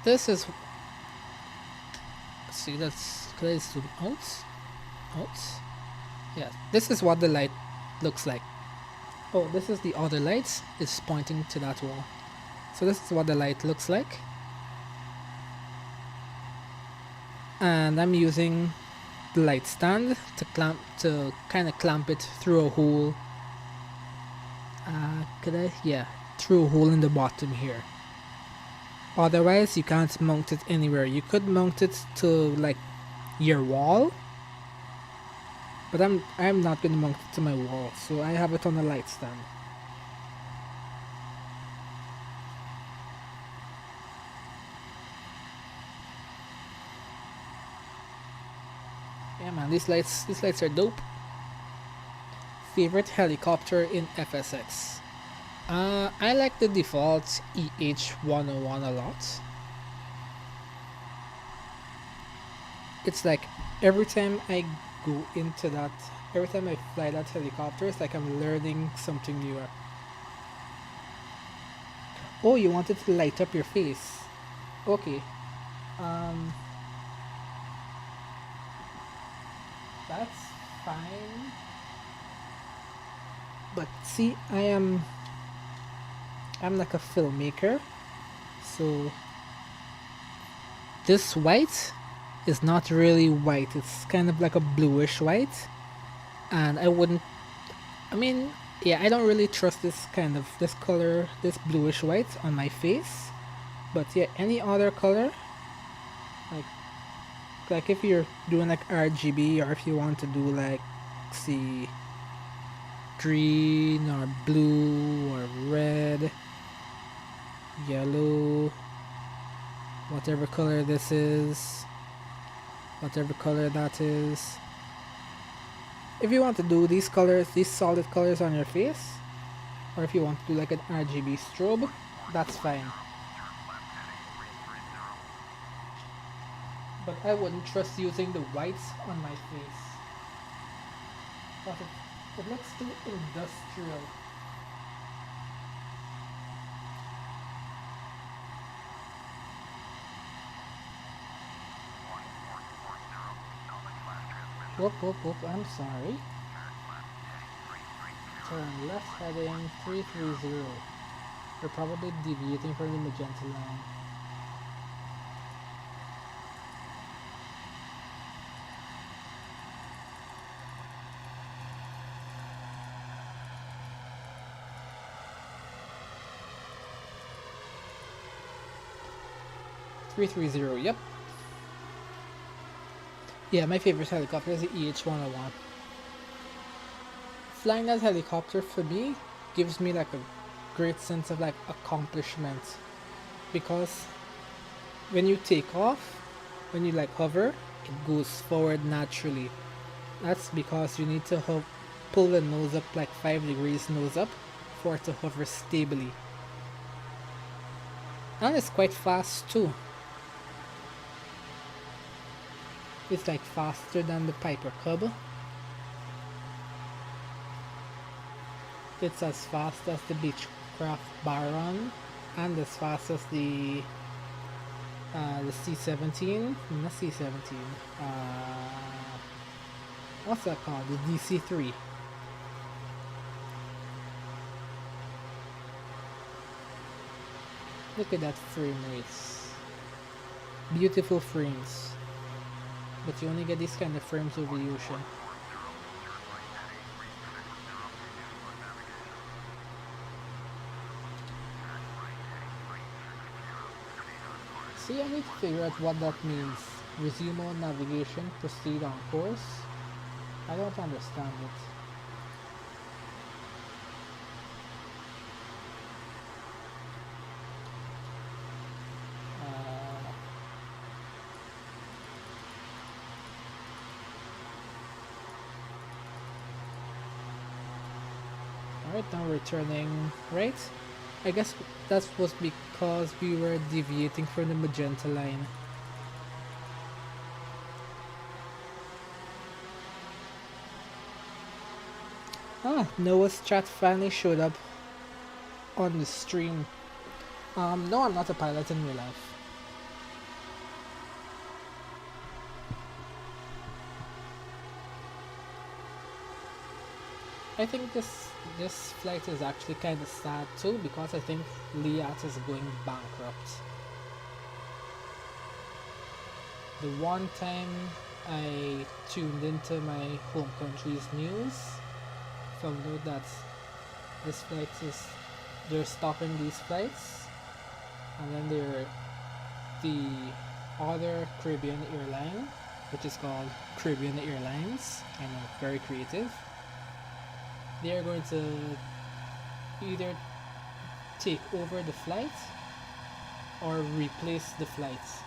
This is, see, that's, can I zoom out? Yeah, this is what the light looks like. Oh, this is the other light. It's pointing to that wall. So this is what the light looks like. And I'm using the light stand to kind of clamp it through a hole. Yeah, through a hole in the bottom here. Otherwise, you can't mount it anywhere. You could mount it to like your wall, but I'm not gonna mount it to my wall, so I have it on a light stand. Yeah, man, these lights are dope. Favorite helicopter in FSX? I like the default EH-101 a lot. It's like every time I go into that, every time I fly that helicopter, it's like I'm learning something new. Oh, you wanted to light up your face. Okay. That's fine. But see, I'm like a filmmaker, so this white is not really white. It's kind of like a bluish white, and I mean, yeah, I don't really trust this color, this bluish white on my face. But yeah, any other color, like if you're doing like RGB, or if you want to do like, see, green or blue or red, yellow, whatever color this is, whatever color that is. If you want to do these colors, these solid colors on your face, or if you want to do like an RGB strobe, that's fine. But I wouldn't trust using the whites on my face, because it looks too industrial. Whoop, whoop, whoop, I'm sorry. Turn left heading 330. You're probably deviating from the magenta line. Yep. Yeah, my favorite helicopter is the EH-101. Flying that helicopter for me gives me like a great sense of like accomplishment, because when you take off, when you like hover, it goes forward naturally. That's because you need to pull the nose up like 5 degrees nose up for it to hover stably. And it's quite fast too. It's like faster than the Piper Cub. It's as fast as the Beechcraft Baron, and as fast as the C-17, not C-17, what's that called? The DC-3. Look at that frame rates. Beautiful frames. But you only get these kind of frames over the ocean. See, I need to figure out what that means. Resume on navigation, proceed on course. I don't understand it. Alright, now we're turning right. I guess that was because we were deviating from the magenta line. Ah, Noah's chat finally showed up on the stream. No, I'm not a pilot in real life. I think this flight is actually kind of sad too, because I think LIAT is going bankrupt. The one time I tuned into my home country's news, found out that this flight is, they're stopping these flights, and then the other Caribbean airline, which is called Caribbean Airlines, I know, very creative, they are going to either take over the flight or replace the flights,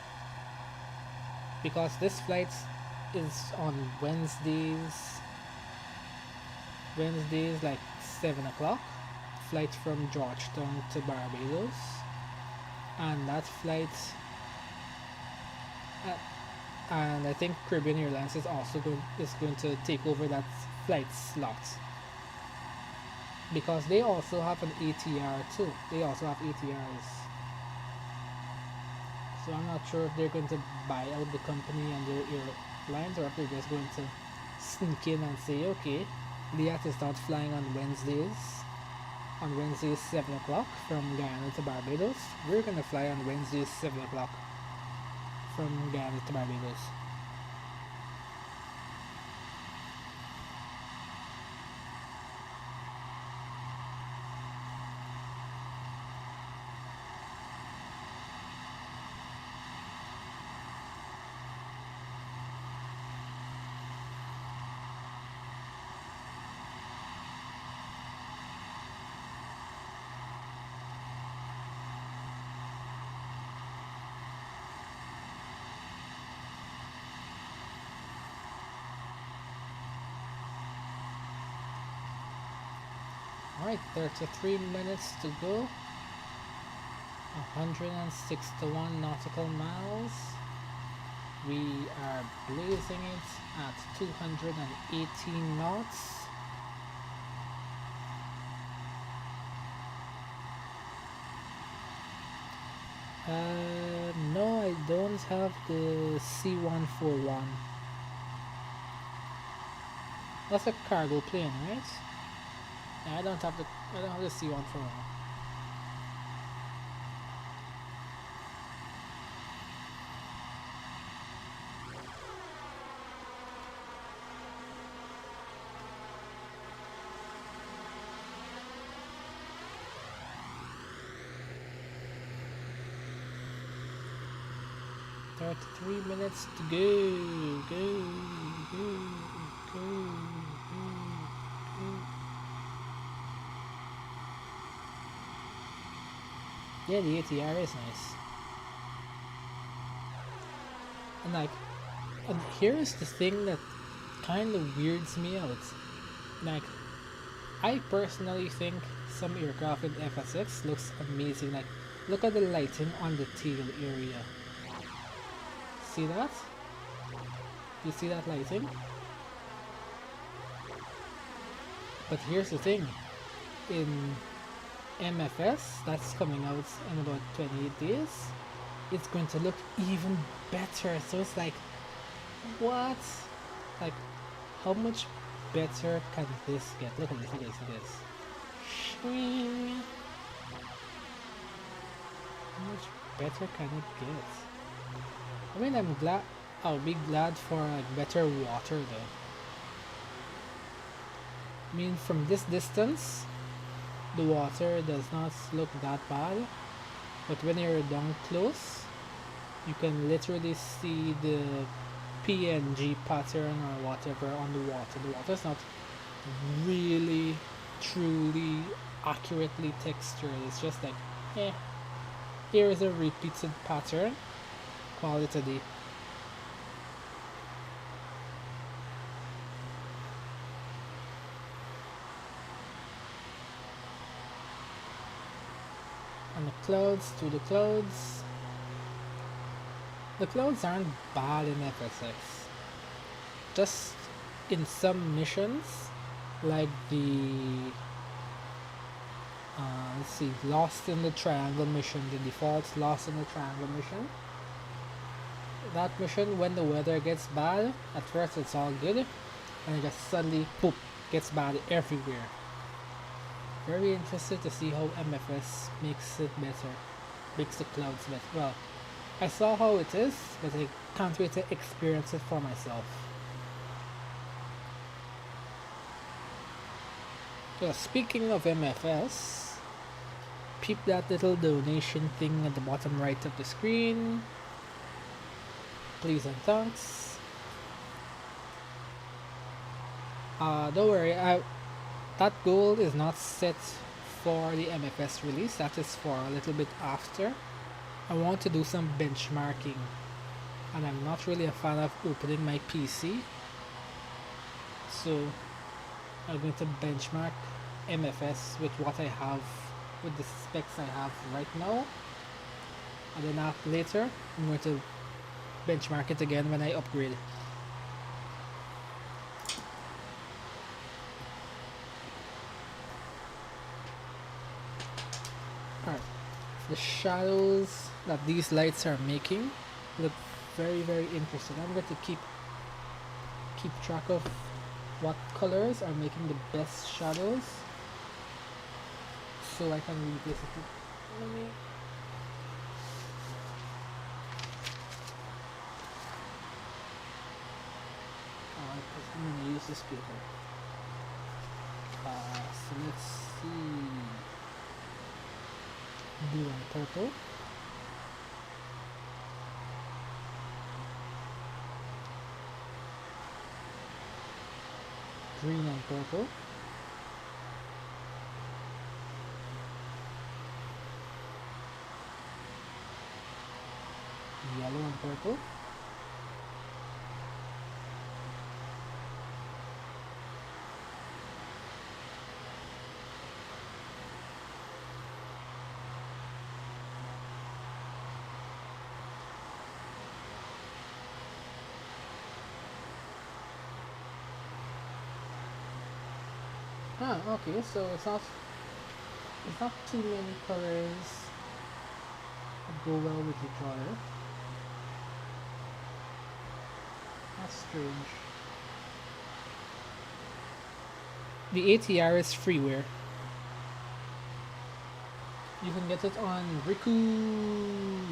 because this flight is on Wednesdays like 7 o'clock, flight from Georgetown to Barbados, and that flight and I think Caribbean Airlines is also going to take over that flight slot, because they also have an ATR too. They also have ATRs. So I'm not sure if they're going to buy out the company and their airlines, or if they're just going to sneak in and say, okay, LIAT is not flying on Wednesdays 7 o'clock from Guyana to Barbados. We're going to fly on Wednesdays 7 o'clock from Guyana to Barbados. Alright, 33 minutes to go. 161 nautical miles. We are blazing it at 218 knots. No, I don't have the C-141. That's a cargo plane, right? Yeah, I don't have the C-141. Three minutes to go. Yeah, the ATR is nice. And here's the thing that kind of weirds me out. Like, I personally think some aircraft in FSX looks amazing. Like, look at the lighting on the tail area. See that? You see that lighting? But here's the thing. In MFS, that's coming out in about 28 days, it's going to look even better. So it's like, what? Like, how much better can this get? Look at this, look at this, look at this. Shwing. How much better can it get? I mean, I'll be glad for like better water though. I mean, from this distance, the water does not look that bad, but when you're down close, you can literally see the PNG pattern or whatever on the water. The water's not really, truly, accurately textured. It's just like, here is a repeated pattern. Call it a day. And the clouds, to the clouds. The clouds aren't bad in FSX. Just in some missions, like the let's see, Lost in the Triangle mission, the default Lost in the Triangle mission. That mission, when the weather gets bad, at first it's all good, and it just suddenly, poop, gets bad everywhere. very interested to see how MFS makes it better, makes the clouds better. Well, I saw how it is, but I can't wait to experience it for myself. So speaking of MFS, peep that little donation thing at the bottom right of the screen. Please and thanks. Don't worry, that goal is not set for the MFS release, that is for a little bit after. I want to do some benchmarking, and I'm not really a fan of opening my PC, so I'm going to benchmark MFS with what I have, with the specs I have right now, and then later I'm going to benchmark it again when I upgrade. Alright, the shadows that these lights are making look very interesting. I'm going to keep track of what colors are making the best shadows, so I can replace it. I'm going to use this paper. So let's see. Blue and purple. Green and purple. Yellow and purple. Okay, so it's not too many colors that go well with each other. That's strange. The ATR is freeware. You can get it on Riku.com.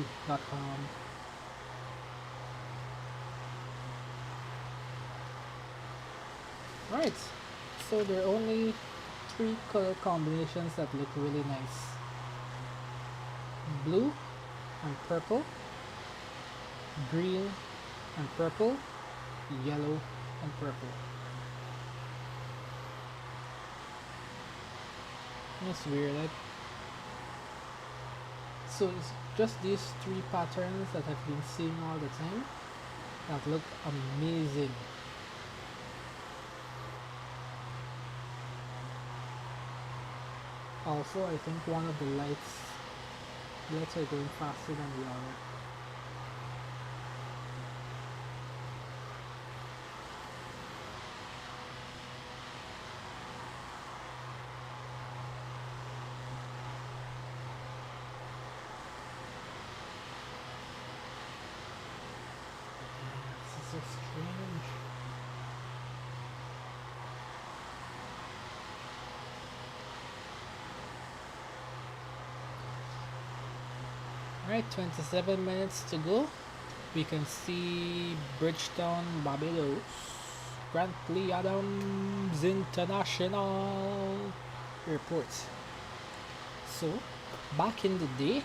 Right, so there are only 3 color combinations that look really nice: blue and purple, green and purple, yellow and purple. It's weird, so it's just these 3 patterns that I've been seeing all the time that look amazing. Also, I think one of the lights are going faster than the other. This is so strange. Alright, 27 minutes to go. We can see Bridgetown, Barbados, Grantley Adams International Airport. So, back in the day,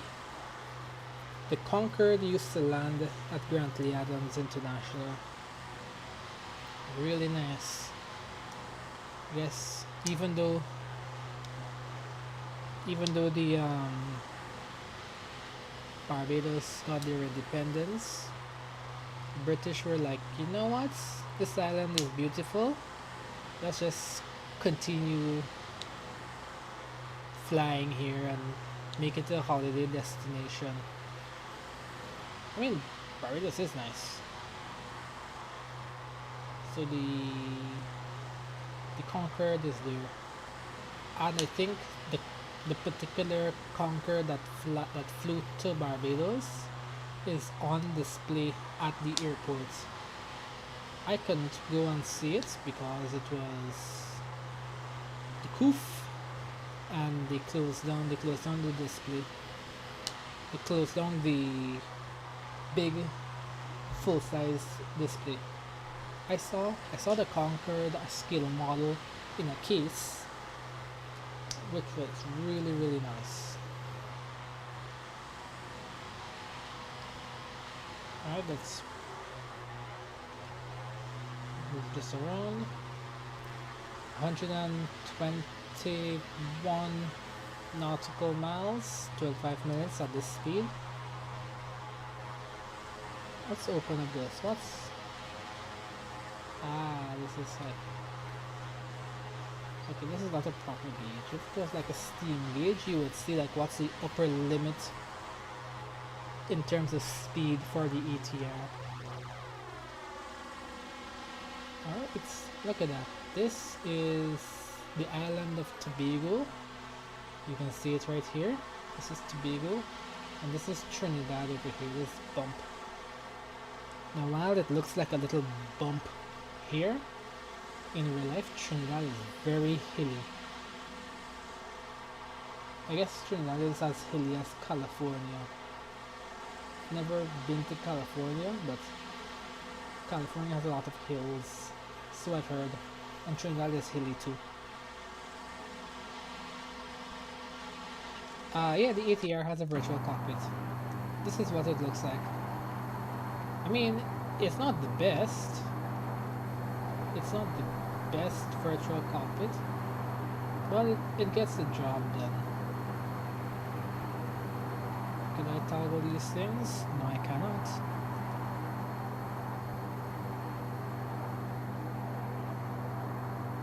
the Concorde used to land at Grantley Adams International. Really nice. Yes, even though the Barbados got their independence, British were like, you know what, this island is beautiful, let's just continue flying here and make it a holiday destination. I mean, Barbados is nice. So the Concorde is there, and I think the particular Concorde that flew to Barbados is on display at the airport. I couldn't go and see it because it was the COOF and they closed down the display. They closed down the big full-size display. I saw the Concorde scale model in a case, which was really, really nice. Alright, let's move this around. 121 nautical miles, 12 minutes at this speed. Let's open up this. This is like, okay, this is not a proper gauge. If it was like a steam gauge, you would see like what's the upper limit in terms of speed for the ATR. Alright, look at that. This is the island of Tobago. You can see it right here. This is Tobago, and this is Trinidad over here, this bump. Now while it looks like a little bump here, in real life Trinidad is very hilly. I guess Trinidad is as hilly as California. Never been to California, but California has a lot of hills, so I've heard, and Trinidad is hilly too. Yeah, the ATR has a virtual cockpit. This is what it looks like. I mean, it's not the best. It's not the best virtual cockpit, but it gets the job done. Can I toggle these things? No, I cannot.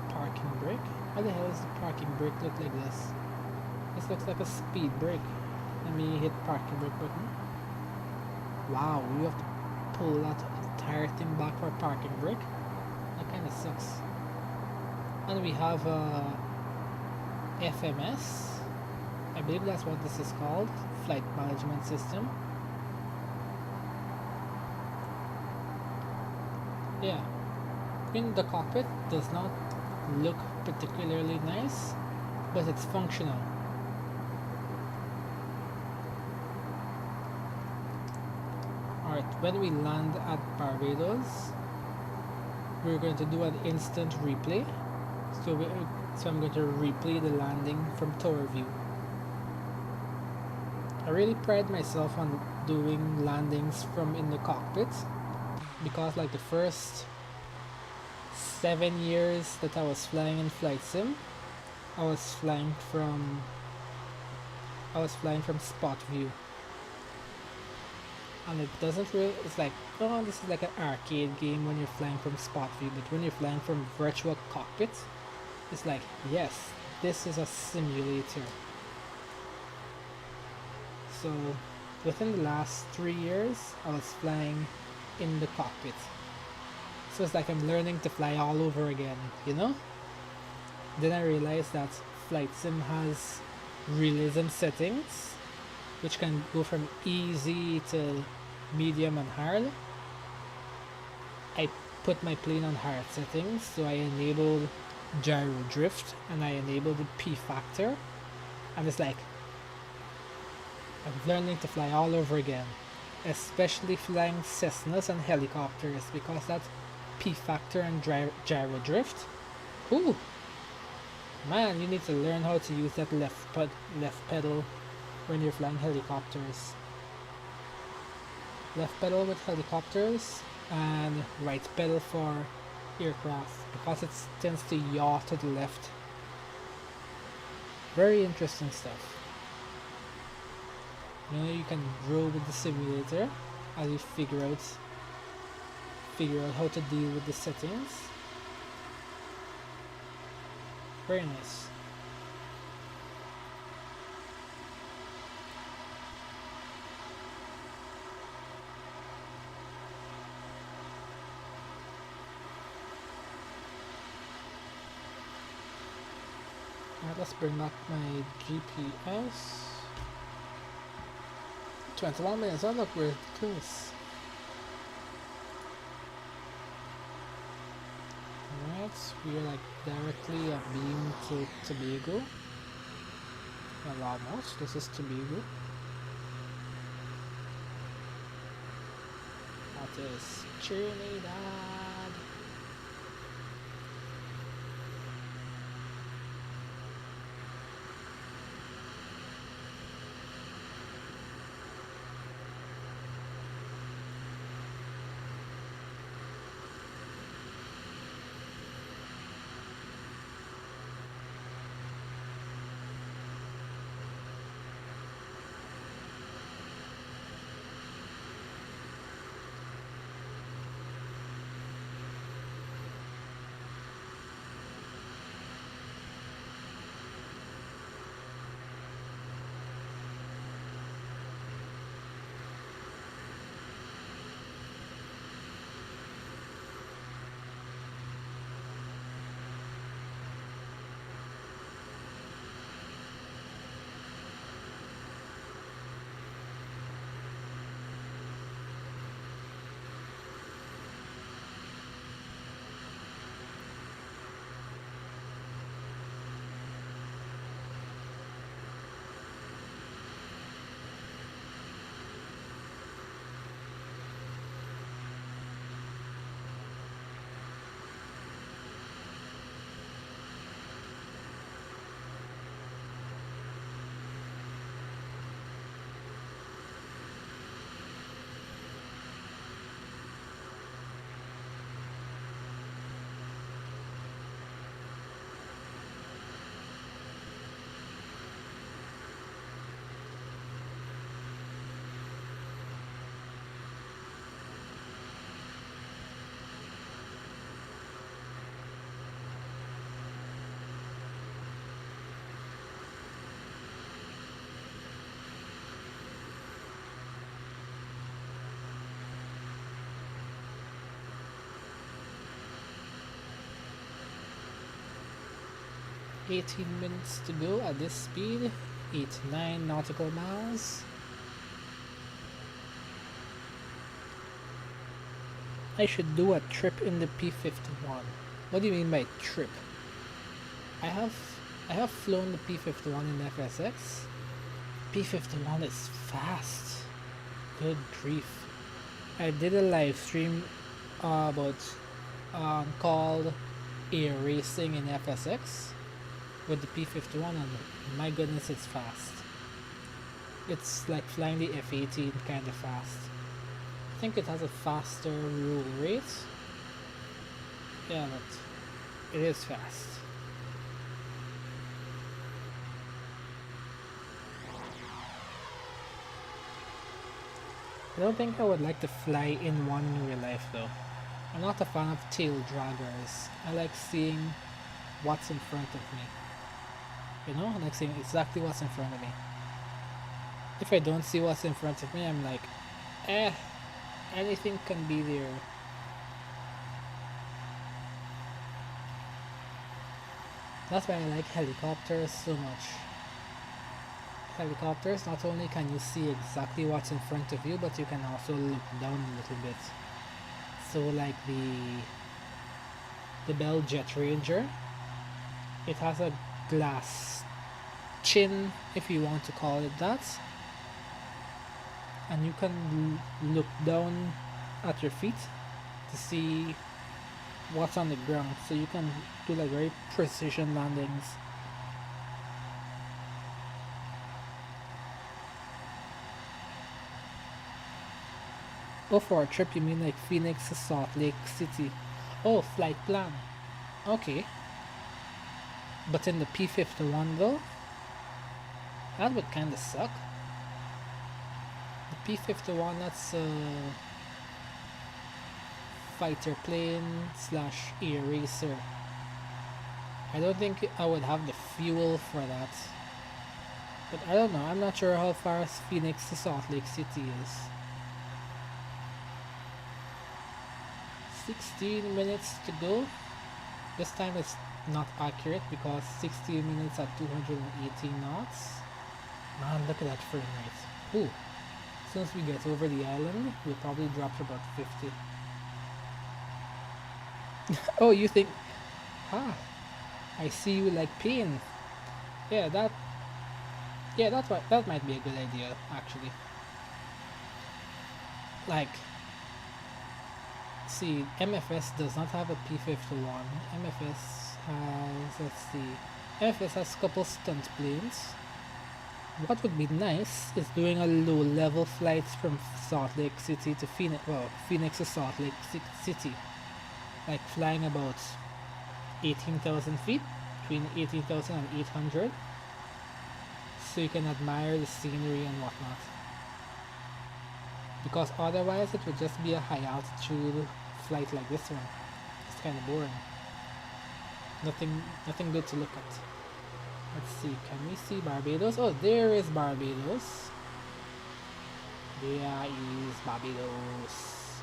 Parking brake? How the hell does the parking brake look like this? This looks like a speed brake. Let me hit parking brake button. Wow, you have to pull that entire thing back for a parking brake? That kind of sucks. And we have a FMS. I believe that's what this is called. Flight Management System. Yeah. In the cockpit does not look particularly nice, but it's functional. Alright, when we land at Barbados, we're going to do an instant replay. So I'm going to replay the landing from tower view. I really pride myself on doing landings from in the cockpit, because like the first 7 years that I was flying in flight sim, I was flying from spot view. And it doesn't really, it's like, oh, this is like an arcade game when you're flying from spot view, but when you're flying from virtual cockpit, it's like, yes, this is a simulator. So within the last 3 years, I was flying in the cockpit. So it's like I'm learning to fly all over again, you know? Then I realized that flight sim has realism settings, which can go from easy to medium and hard. I put my plane on hard settings, so I enabled gyro drift and I enabled the P factor, and it's like I'm learning to fly all over again, especially flying Cessnas and helicopters, because that P factor and gyro drift, ooh, man, you need to learn how to use that left pedal when you're flying helicopters. Left pedal with helicopters and right pedal for aircraft, because it tends to yaw to the left. Very interesting stuff. You know, you can grow with the simulator as you figure out how to deal with the settings. Very nice. Alright, let's bring back my GPS. 21 minutes, oh look, we're close. Alright, we are like directly abeam to Tobago. Well, almost. This is Tobago. That is Trinidad. $18 to go at this speed. 89 nautical miles. I should do a trip in the P51. What do you mean by trip? I have flown the P51 in FSX. P51 is fast. Good grief. I did a live stream about called Air Racing in FSX with the P51, and my goodness, it's fast. It's like flying the F-18 kind of fast. I think it has a faster roll rate. Yeah, but it is fast. I don't think I would like to fly in one in real life though. I'm not a fan of tail draggers. I like seeing what's in front of me. You know, I like seeing exactly what's in front of me. If I don't see what's in front of me, I'm like, anything can be there. That's why I like helicopters so much. Helicopters, not only can you see exactly what's in front of you, but you can also look down a little bit. So like the Bell Jet Ranger, it has a glass chin, if you want to call it that, and you can look down at your feet to see what's on the ground, so you can do like very precision landings. Oh, for a trip you mean like Phoenix to Salt Lake City? Oh, flight plan. Okay. But in the P51 though, that would kinda suck. The P51, that's a fighter plane slash air racer. I don't think I would have the fuel for that. But I don't know, I'm not sure how far Phoenix to Salt Lake City is. 16 minutes to go. This time it's not accurate because 16 minutes at 218 knots. Man, look at that frame rate. Ooh. As soon as we get over the island, we'll probably drop to about 50. Oh, you think, I see you like pain. Yeah, Yeah, that might be a good idea actually. Like, see, MFS does not have a P51. MFS has, let's see, MFS has a couple stunt planes. What would be nice is doing a low level flights from Salt Lake City to Phoenix, well, Phoenix to Salt Lake City. Like flying about 18,000 feet, between 18,000 and 800, so you can admire the scenery and whatnot. Because otherwise it would just be a high altitude flight like this one. It's kind of boring. Nothing good to look at. Let's see, can we see Barbados? Oh, there is Barbados. There is Barbados.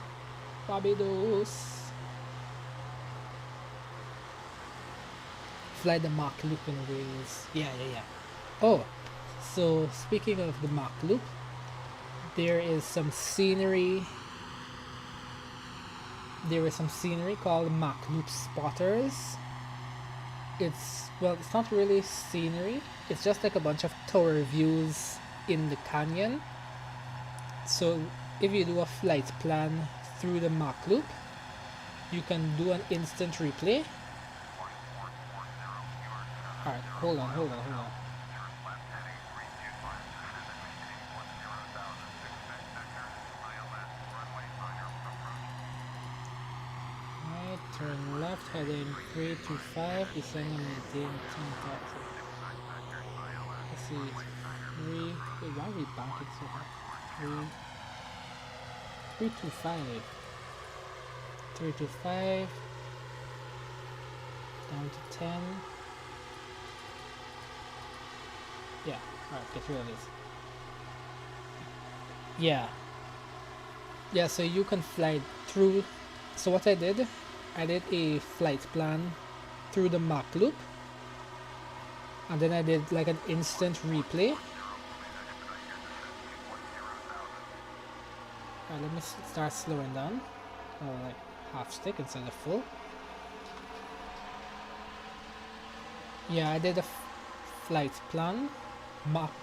Barbados. Fly the Mach Loop in Wales. Yeah. Oh, so speaking of the Mach Loop, there is some scenery. There is some scenery called Mach Loop Spotters. It's not really scenery. It's just like a bunch of tower views in the canyon. So if you do a flight plan through the Mach Loop, you can do an instant replay. Alright, hold on. Right, turn left, heading 325, descend and maintain 10 taxi. Let's see, why are we banking so hard? 325. 325, down to 10. Yeah, alright, get rid of this. Yeah, so you can fly through. So what I did a flight plan through the Mach Loop, and then I did like an instant replay. Alright, let me start slowing down, like half stick instead of full. Yeah, I did a flight plan,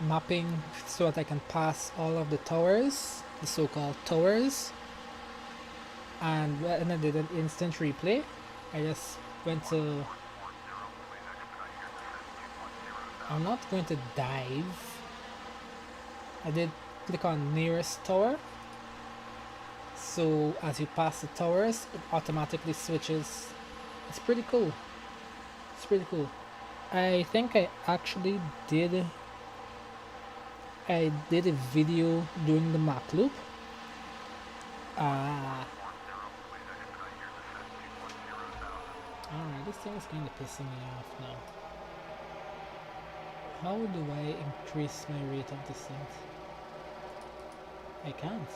mapping so that I can pass all of the towers, the so-called towers. And when I did an instant replay, I just went to... I'm not going to dive. I did click on nearest tower. So as you pass the towers, it automatically switches. It's pretty cool. I think I actually did a video doing the Mach Loop. Alright, this thing is kind of pissing me off now. How do I increase my rate of descent? I can't.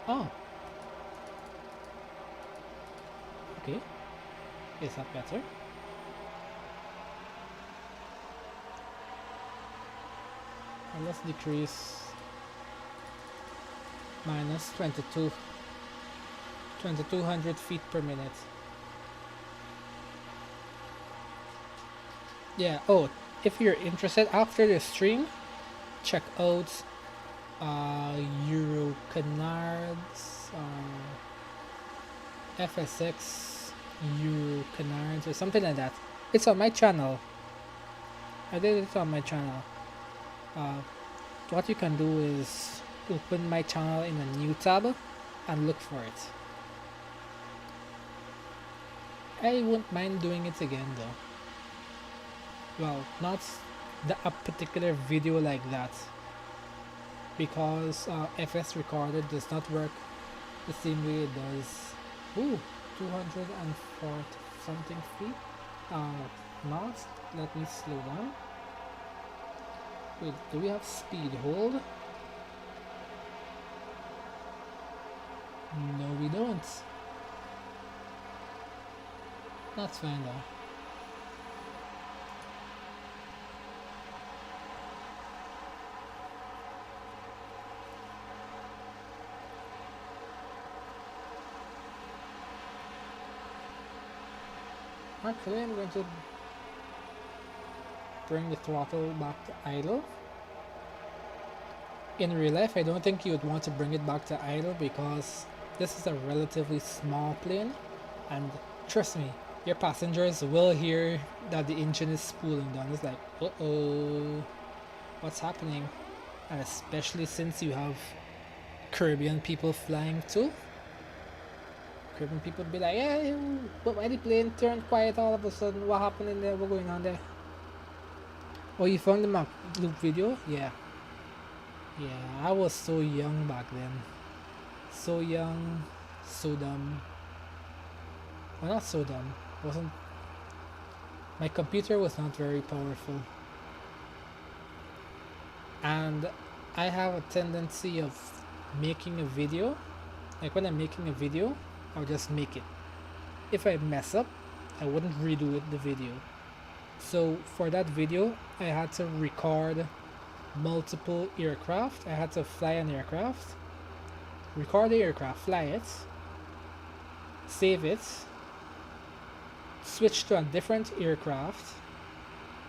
Oh. Okay. Is that better? And let's decrease minus 2200 feet per minute. Yeah, oh, if you're interested after the stream, check out Euro Canards, FSX Euro Canards or something like that. It's on my channel. I did it on my channel. What you can do is open my channel in a new tab and look for it. I wouldn't mind doing it again though. Well, not a particular video like that, because FS Recorder does not work the same way it does. Ooh, 240 something feet. Knots. Let me slow down. Wait, do we have speed hold? No, we don't. That's fine though. Actually, I'm going to bring the throttle back to idle. In real life, I don't think you would want to bring it back to idle because this is a relatively small plane, and trust me, your passengers will hear that the engine is spooling down. It's like, uh-oh, what's happening? And especially since you have Caribbean people flying too. Caribbean people be like, yeah, but why the plane turned quiet all of a sudden? What happened in there? What's going on there? Oh, you found the map loop video? Yeah. Yeah, I was so young back then. So young, so dumb. Well, not so dumb. Wasn't. My computer was not very powerful. And I have a tendency of making a video. Like when I'm making a video, I'll just make it. If I mess up, I wouldn't redo it, the video. So for that video, I had to record multiple aircraft. I had to fly an aircraft, record the aircraft, fly it, save it, switch to a different aircraft,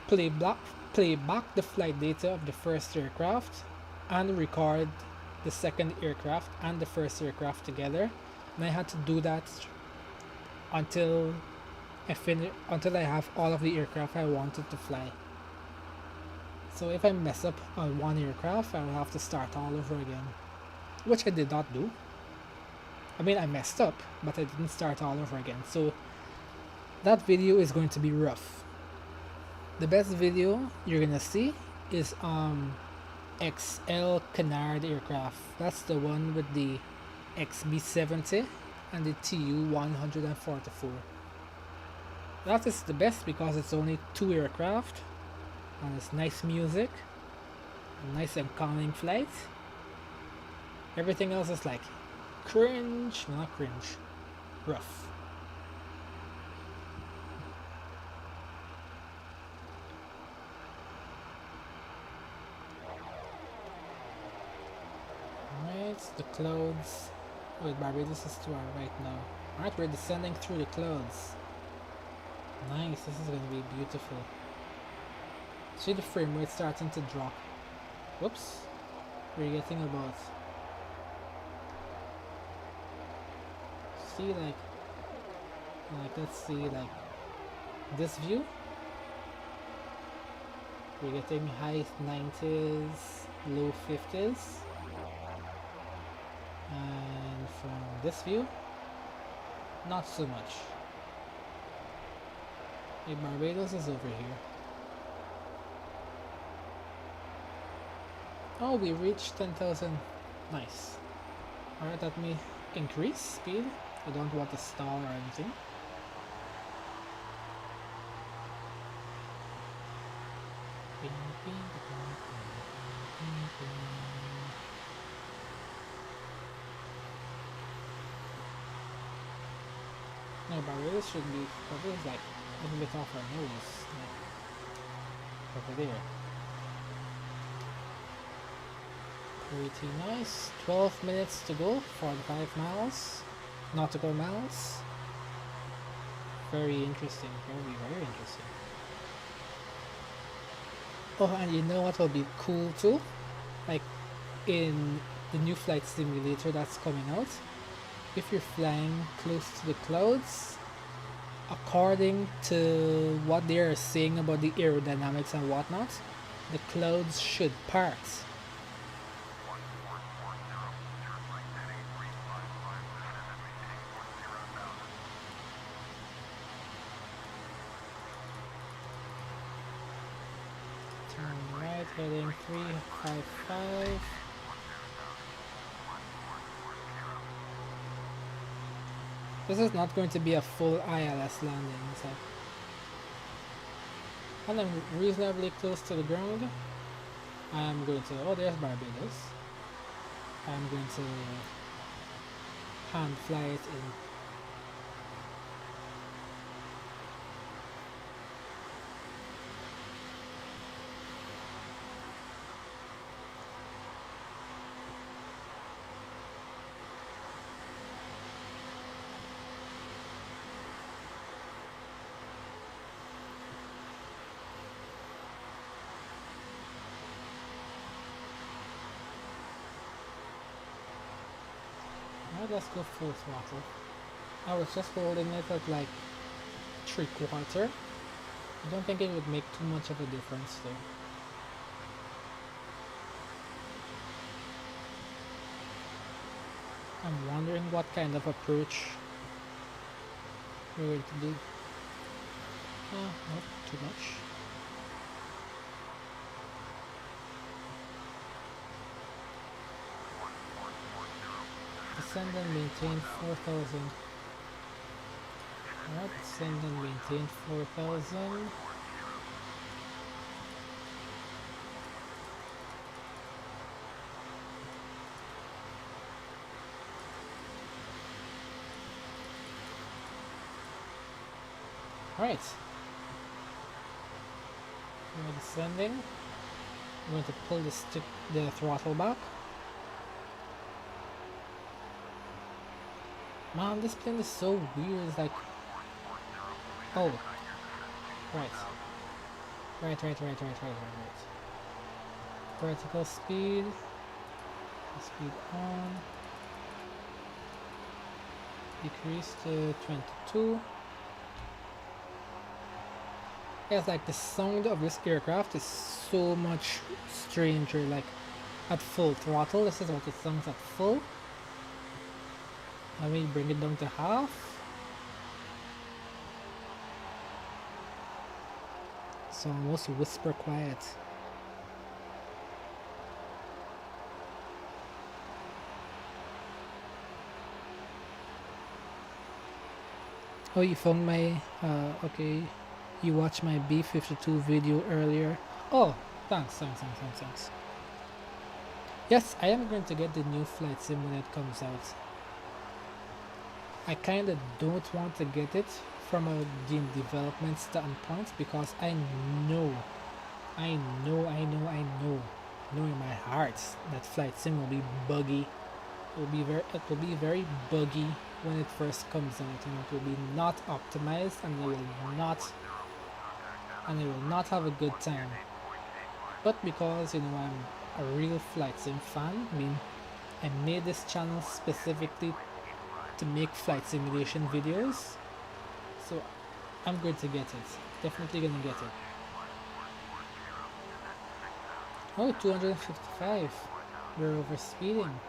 play back the flight data of the first aircraft, and record the second aircraft and the first aircraft together. And I had to do that until I have all of the aircraft I wanted to fly. So if I mess up on one aircraft, I will have to start all over again, which I did not do. I mean, I messed up, but I didn't start all over again. So that video is going to be rough. The best video you're gonna see is XL Canard aircraft. That's the one with the XB70 and the TU-144. That is the best because it's only 2 aircraft and it's nice music, a nice and calming flight. Everything else is like cringe, well, not cringe, rough. Alright, the clouds. Wait, Barbados is to our right now. Alright, we're descending through the clouds. Nice, this is going to be beautiful. See the frame rate starting to drop. Whoops. We're getting about... See like let's see like this view. We're getting high 90s, low 50s. And from this view, not so much. Hey, Barbados is over here. Oh, we reached 10,000. Nice. Alright, let me increase speed. I don't want to stall or anything. No, Barbados should be probably like a little bit off our nose. Like, over there. Pretty nice. 12 minutes to go, 45 miles. Nautical miles. Very interesting. Very, very interesting. Oh, and you know what will be cool too? Like in the new flight simulator that's coming out, if you're flying close to the clouds, according to what they are saying about the aerodynamics and whatnot, the clouds should part. Turn right, heading 355. This is not going to be a full ILS landing, so. And I'm reasonably close to the ground. I'm going to, oh, there's Barbados. I'm going to hand fly it in. let's go full throttle. I was just holding it at like 3/4. I don't think it would make too much of a difference though. I'm wondering what kind of approach we're going to do. Not too much. Descend and maintain 4,000. Alright, descend and maintain 4,000. Alright. We're descending. I'm going to pull the throttle back. Man, this plane is so weird. It's like, oh, right. Vertical speed. Speed on. Decrease to 22. It's like the sound of this aircraft is so much stranger. Like at full throttle, this is what it sounds at full. Let me bring it down to half. It's almost whisper quiet. Oh, you found my, okay. You watched my B-52 video earlier. Oh, thanks. Yes, I am going to get the new flight sim when it comes out. I kinda don't want to get it from a game development standpoint because I know in my heart that flight sim will be buggy. It will be very buggy when it first comes out, and it will be not optimized, and they will not have a good time. But because I'm a real flight sim fan, I mean, I made this channel specifically to make flight simulation videos, so I'm going to get it. Definitely gonna get it. Oh, 255. We're over speeding.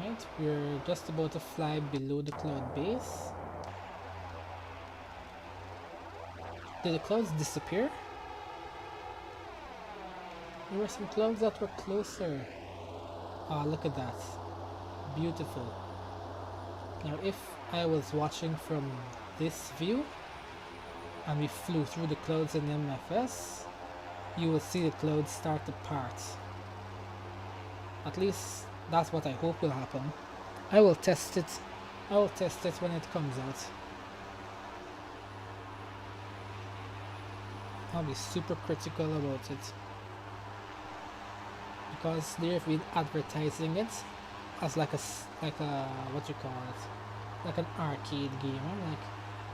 Alright, we're just about to fly below the cloud base. Did the clouds disappear? There were some clouds that were closer. Ah, look at that. Beautiful. Now if I was watching from this view and we flew through the clouds in MFS, you will see the clouds start to part. At least that's what I hope will happen. I will test it when it comes out. I'll be super critical about it, because they've been advertising it as like a what you call it, like an arcade game. I'm like,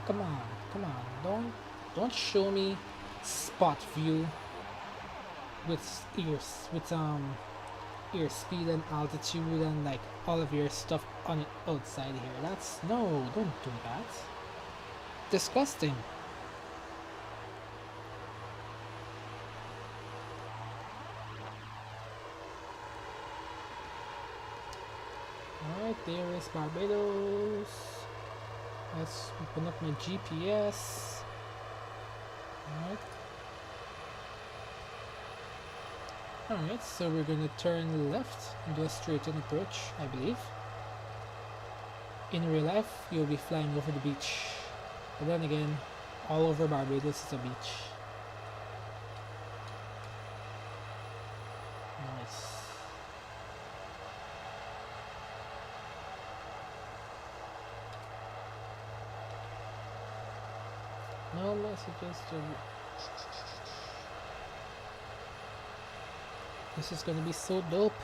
come on, don't show me spot view with your speed and altitude and like all of your stuff on it outside here. No, don't do that. Disgusting. Alright, there is Barbados. Let's open up my GPS. Alright, so we're gonna turn left and do a straight-in approach, I believe. In real life, you'll be flying over the beach. But then again, all over Barbados is a beach. Nice. No messages to... This is gonna be so dope.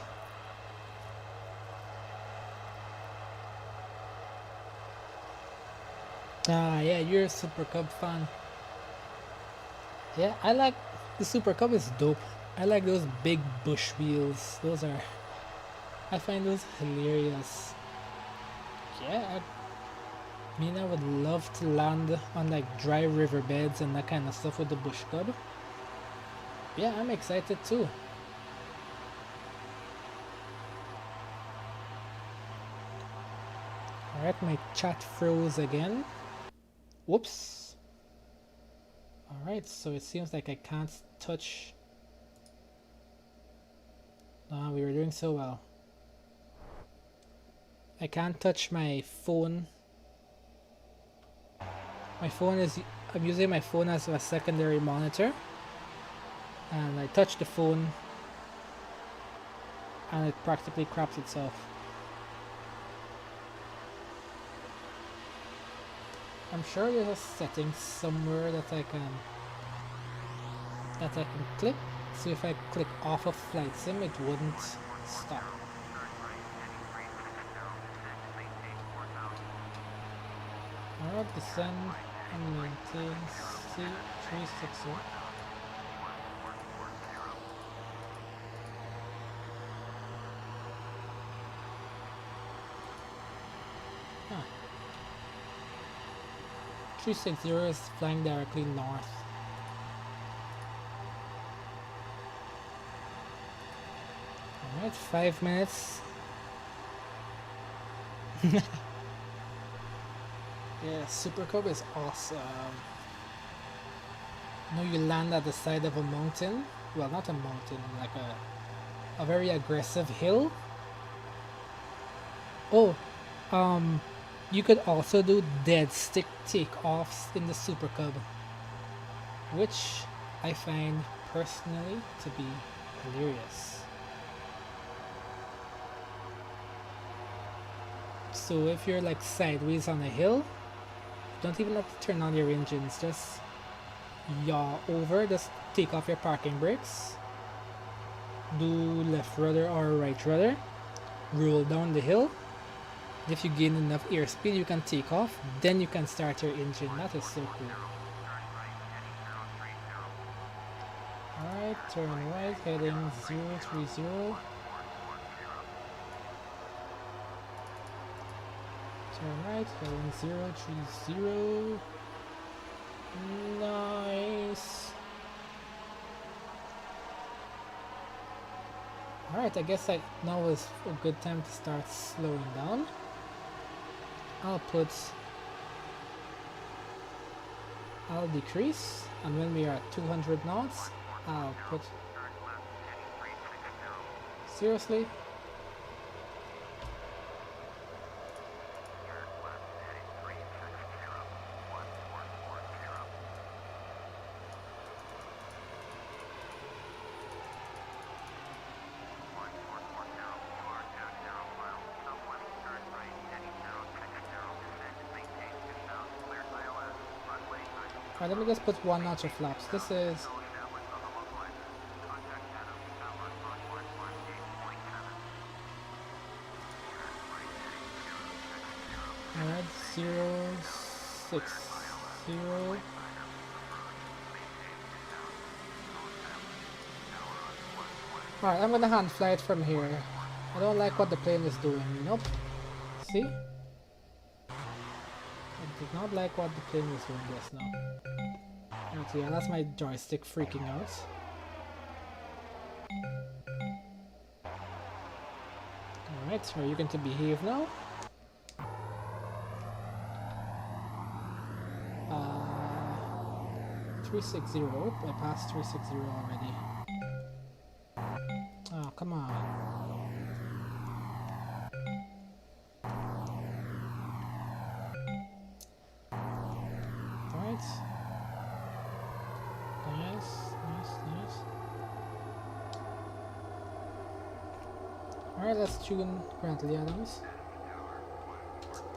Ah, yeah, you're a Super Cub fan. Yeah, I like the Super Cub is dope. I like those big bush wheels. I find those hilarious. Yeah, I would love to land on like dry riverbeds and that kind of stuff with the bush cub. Yeah, I'm excited too. Alright, my chat froze again. Whoops. Alright, so it seems like I can't touch. We were doing so well. I can't touch my phone. I'm using my phone as a secondary monitor. And I touch the phone and it practically craps itself. I'm sure there's a setting somewhere that I can click. So if I click off of flight sim, it wouldn't stop. Alright, descend and maintain C360. Huh. 360 is flying directly north. Alright, 5 minutes. Yeah, Super Cub is awesome. You land at the side of a mountain. Well, not a mountain, like a very aggressive hill. Oh, you could also do dead stick takeoffs in the Super Cub, which I find personally to be hilarious. So if you're like sideways on a hill, don't even have to turn on your engines, just yaw over, just take off your parking brakes, do left rudder or right rudder, roll down the hill. If you gain enough airspeed, you can take off, then you can start your engine. That is so cool. Alright, turn right, heading 030. Turn right, heading 030. Nice. Alright, I guess now is a good time to start slowing down. I'll decrease, and when we are at 200 knots, I'll put... Seriously? Alright, let me just put one notch of flaps. This is... Alright, 060. Alright, I'm gonna hand fly it from here. I don't like what the plane is doing. Nope. See? I did not like what the plane was doing just now. Right, yeah, that's my joystick freaking out. Alright, are you going to behave now? 360. Oh, I passed 360 already. Oh, come on. Alright. Nice. Alright, let's tune Grantley Adams.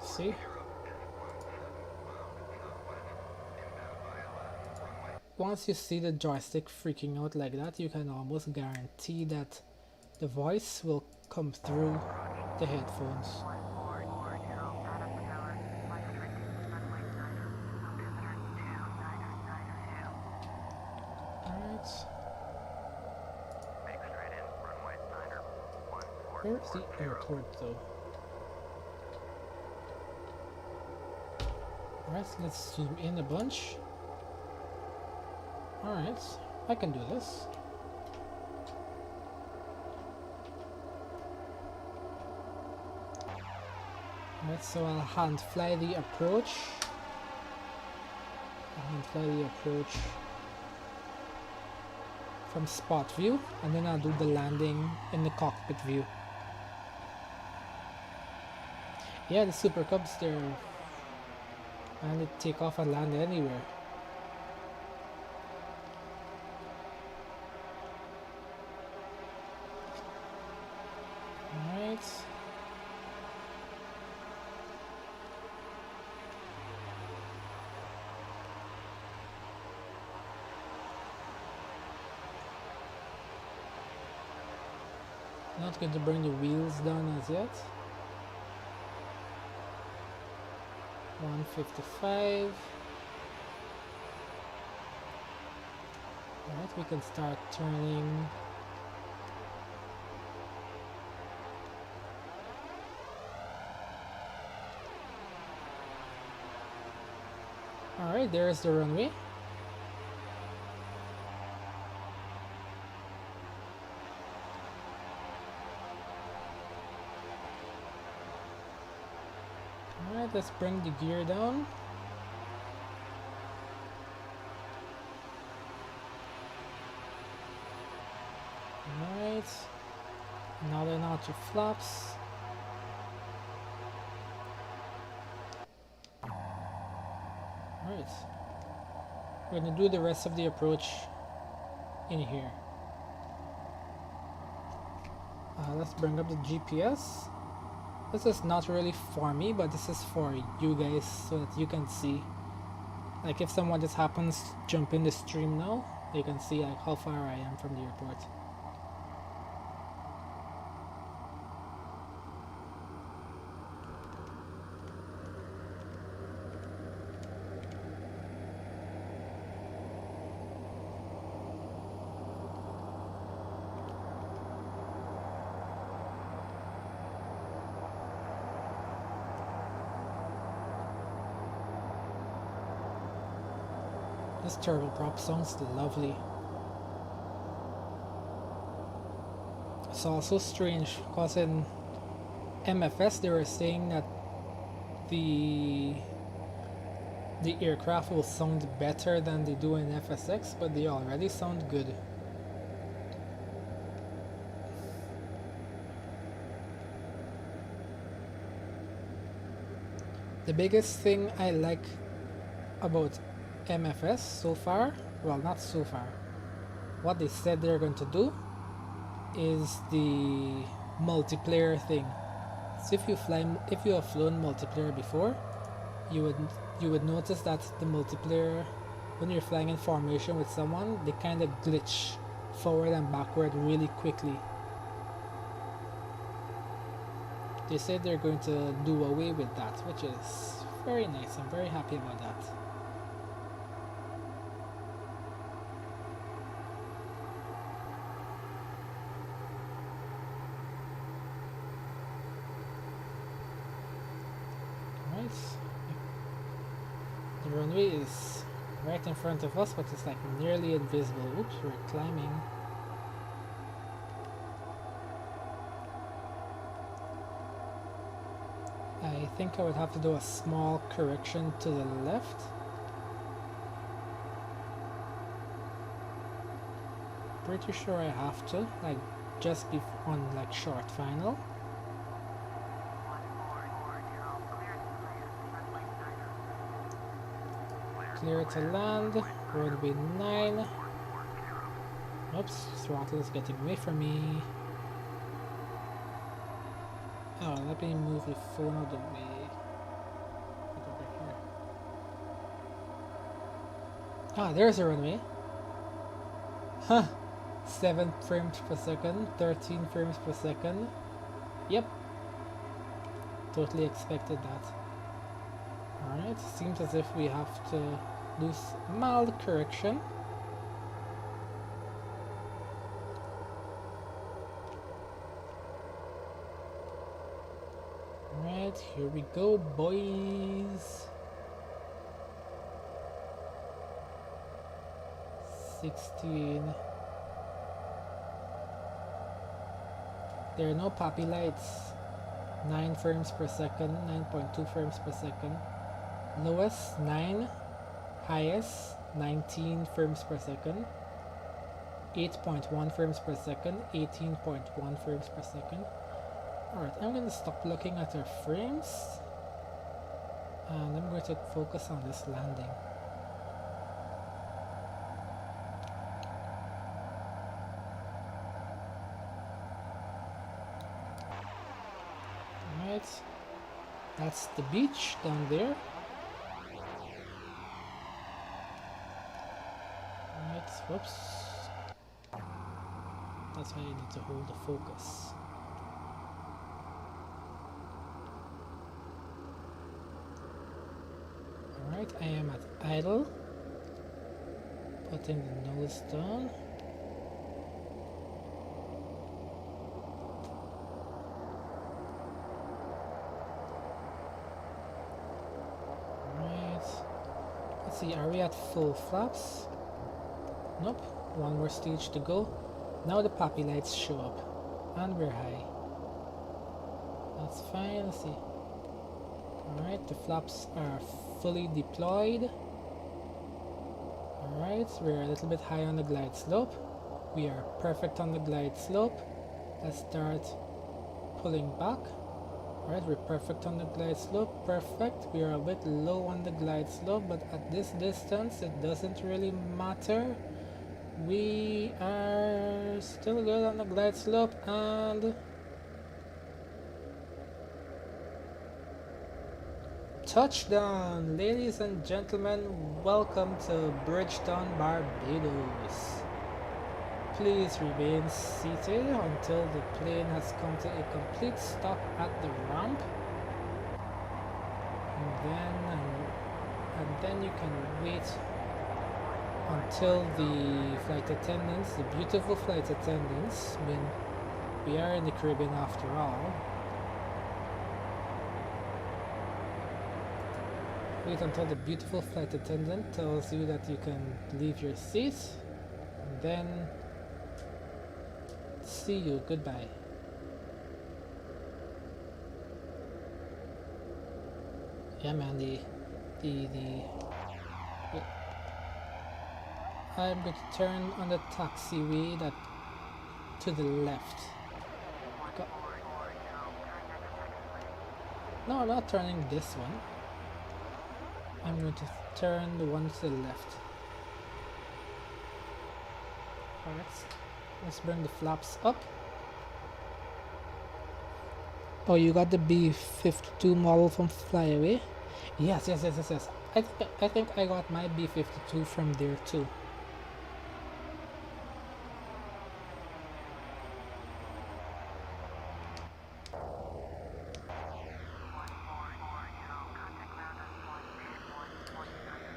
See? Once you see the joystick freaking out like that, you can almost guarantee that the voice will come through the headphones. Alright. Where's the airport though? Alright, so let's zoom in a bunch. Alright, I can do this. Alright, so I'll hand fly the approach. From spot view, and then I'll do the landing in the cockpit view. Yeah, the Super Cubs, they're and they take off and land anywhere. Alright. Not going to bring the wheels down as yet. 155. Alright, we can start turning. Alright, there's the runway. Alright, let's bring the gear down. Alright, now they're not to flaps. Alright, we're gonna do the rest of the approach in here. Let's bring up the GPS. This is not really for me, but this is for you guys so that you can see. Like if someone just happens to jump in the stream now, they can see like how far I am from the airport. This turboprop sounds lovely. It's also strange because in MFS they were saying that the aircraft will sound better than they do in FSX, but they already sound good. The biggest thing I like about MFS so far, well, not so far, what they said they're going to do is the multiplayer thing. So if you have flown multiplayer before, you would notice that the multiplayer, when you're flying in formation with someone, they kind of glitch forward and backward really quickly. They said they're going to do away with that, which is very nice. I'm very happy about that. The runway is right in front of us, but it's like nearly invisible. Oops, we're climbing. I think I would have to do a small correction to the left. Pretty sure I have to, like just be on like short final. Clear to land, runway 9. Oops, throttle is getting away from me. Oh, let me move the phone out of the way. Get over here. Ah, there's a runway. Huh. 7 frames per second, 13 frames per second. Yep. Totally expected that. Alright, seems as if we have to do mild correction. Alright, here we go, boys. 16. There are no poppy lights. 9 frames per second, 9.2 frames per second. Lowest 9, highest 19 frames per second. 8.1 frames per second, 18.1 frames per second. Alright, I'm going to stop looking at our frames and I'm going to focus on this landing. Alright, that's the beach down there. Alright, whoops. That's why you need to hold the focus. Alright, I am at idle. Putting the nose down. Alright. Let's see, are we at full flaps? Nope. One more stage to go. Now the poppy lights show up. And we're high. That's fine, let's see. Alright, the flaps are fully deployed. Alright, we're a little bit high on the glide slope. We are perfect on the glide slope. Let's start pulling back. Alright, we're perfect on the glide slope. Perfect. We are a bit low on the glide slope, but at this distance it doesn't really matter. We are still good on the glide slope, and touchdown, ladies and gentlemen. Welcome to Bridgetown, Barbados. Please remain seated until the plane has come to a complete stop at the ramp, and then you can wait until the flight attendants, the beautiful flight attendants, I mean, we are in the Caribbean after all. Wait until the beautiful flight attendant tells you that you can leave your seat, and then see you, goodbye. Yeah man, I'm going to turn on the taxiway that to the left. No, I'm not turning this one. I'm going to turn the one to the left. Alright, let's bring the flaps up. Oh, you got the B-52 model from Flyaway? Yes. I think I got my B-52 from there too.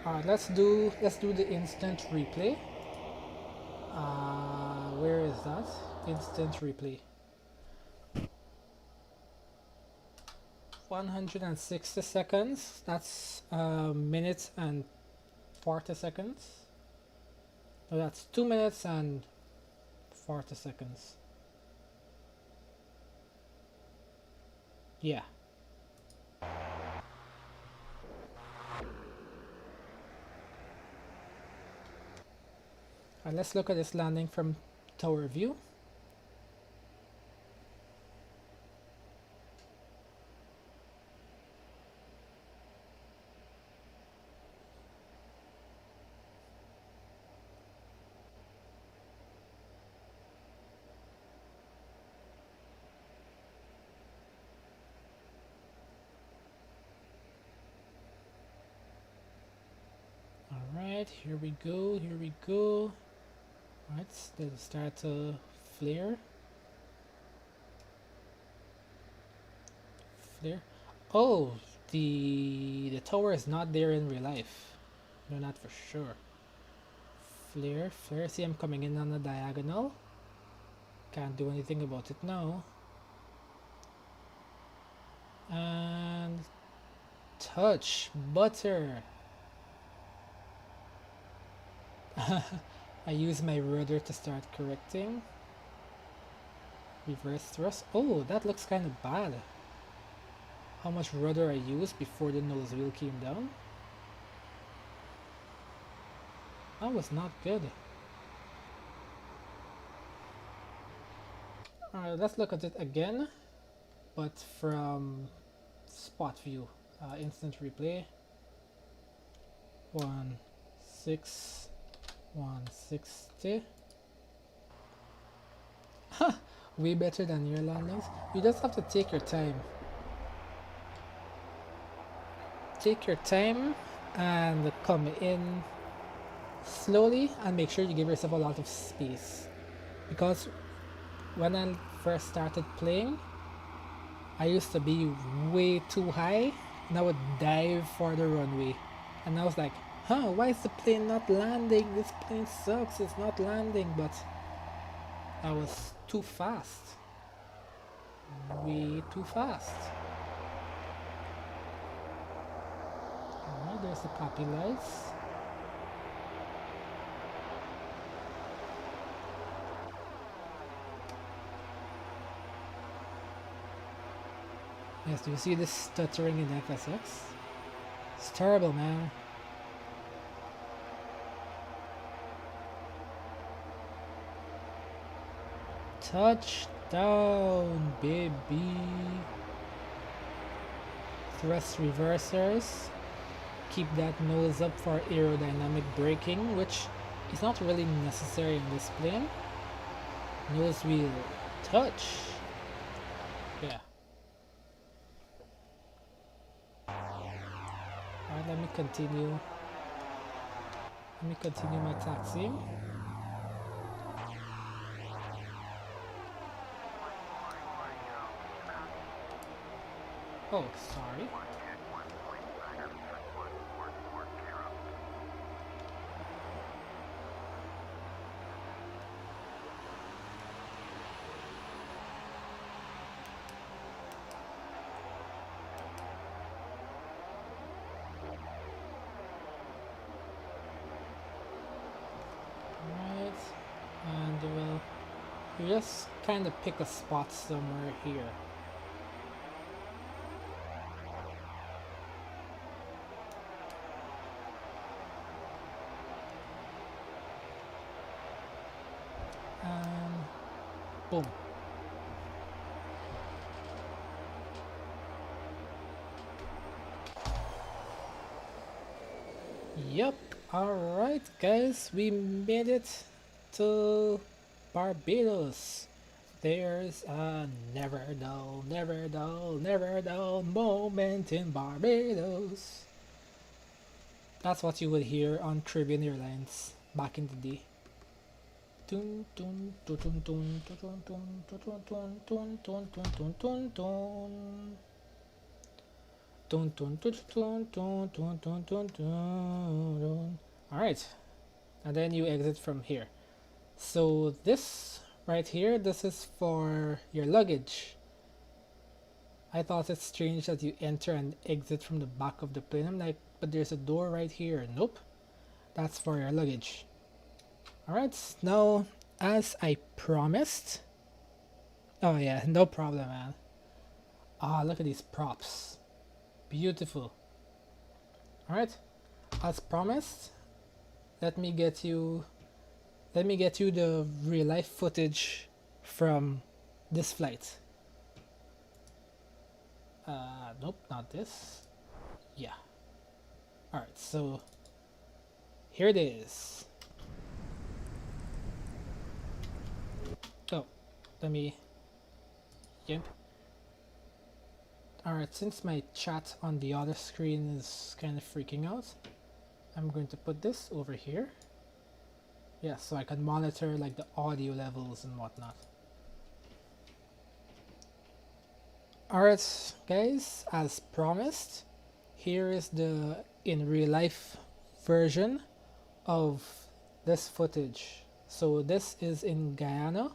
Alright, let's do the instant replay. Where is that? Instant replay. 160 seconds. That's minutes and 40 seconds. No, that's 2 minutes and 40 seconds. Yeah. Let's look at this landing from tower view. Alright, here we go. Alright, let's start to flare. Oh, the tower is not there in real life. No, not for sure. Flare. See, I'm coming in on the diagonal. Can't do anything about it now. And touch butter. I use my rudder to start correcting. Reverse thrust. Oh, that looks kind of bad. How much rudder I used before the nose wheel came down. That was not good. Alright, let's look at it again, but from spot view. Instant replay. 160. Way better than your landings. You just have to take your time. Take your time and come in slowly and make sure you give yourself a lot of space. Because when I first started playing, I used to be way too high and I would dive for the runway. And I was like, why is the plane not landing? This plane sucks, it's not landing. But I was too fast. Way too fast. Alright, there's the copy lights. Yes, do you see this stuttering in FSX? It's terrible, man. Touchdown, baby. Thrust reversers. Keep that nose up for aerodynamic braking, which is not really necessary in this plane. Nose wheel touch. Yeah. Alright, let me continue. Let me continue my taxiing. Oh, sorry. Alright, and you just kind of pick a spot somewhere here. Boom. Yep. Alright guys, we made it to Barbados. There's a never dull moment in Barbados. That's what you would hear on Caribbean Airlines back in the day. Dun dun dun dun dun dun dun dun dun dun dun dun dun dun dun. Dun dun dun dun dun dun dun dun dun. Alright. And then you exit from here. So this right here, this is for your luggage. I thought it's strange that you enter and exit from the back of the plane. I'm like, but there's a door right here. Nope. That's for your luggage. Alright, now as I promised. Oh yeah, no problem, man. Ah, look at these props. Beautiful. Alright, as promised, let me get you the real life footage from this flight. Nope, not this. Yeah. Alright, so here it is. Oh, let me jump. Alright, since my chat on the other screen is kind of freaking out, I'm going to put this over here. Yeah, so I can monitor like the audio levels and whatnot. Alright guys, as promised, here is the in real life version of this footage. So this is in Guyana,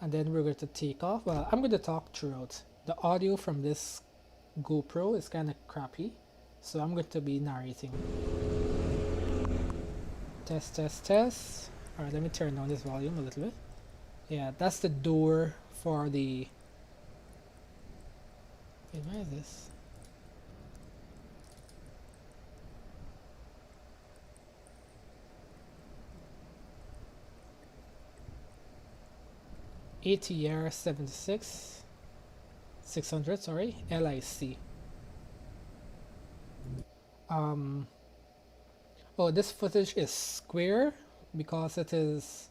and then we're going to take off. Well, I'm going to talk throughout. The audio from this GoPro is kind of crappy, so I'm going to be narrating. Test, test, test. Alright, let me turn down this volume a little bit. Yeah, that's the door for the... Wait, where is this? ATR 76 600, sorry, LIC. Oh, this footage is square because it is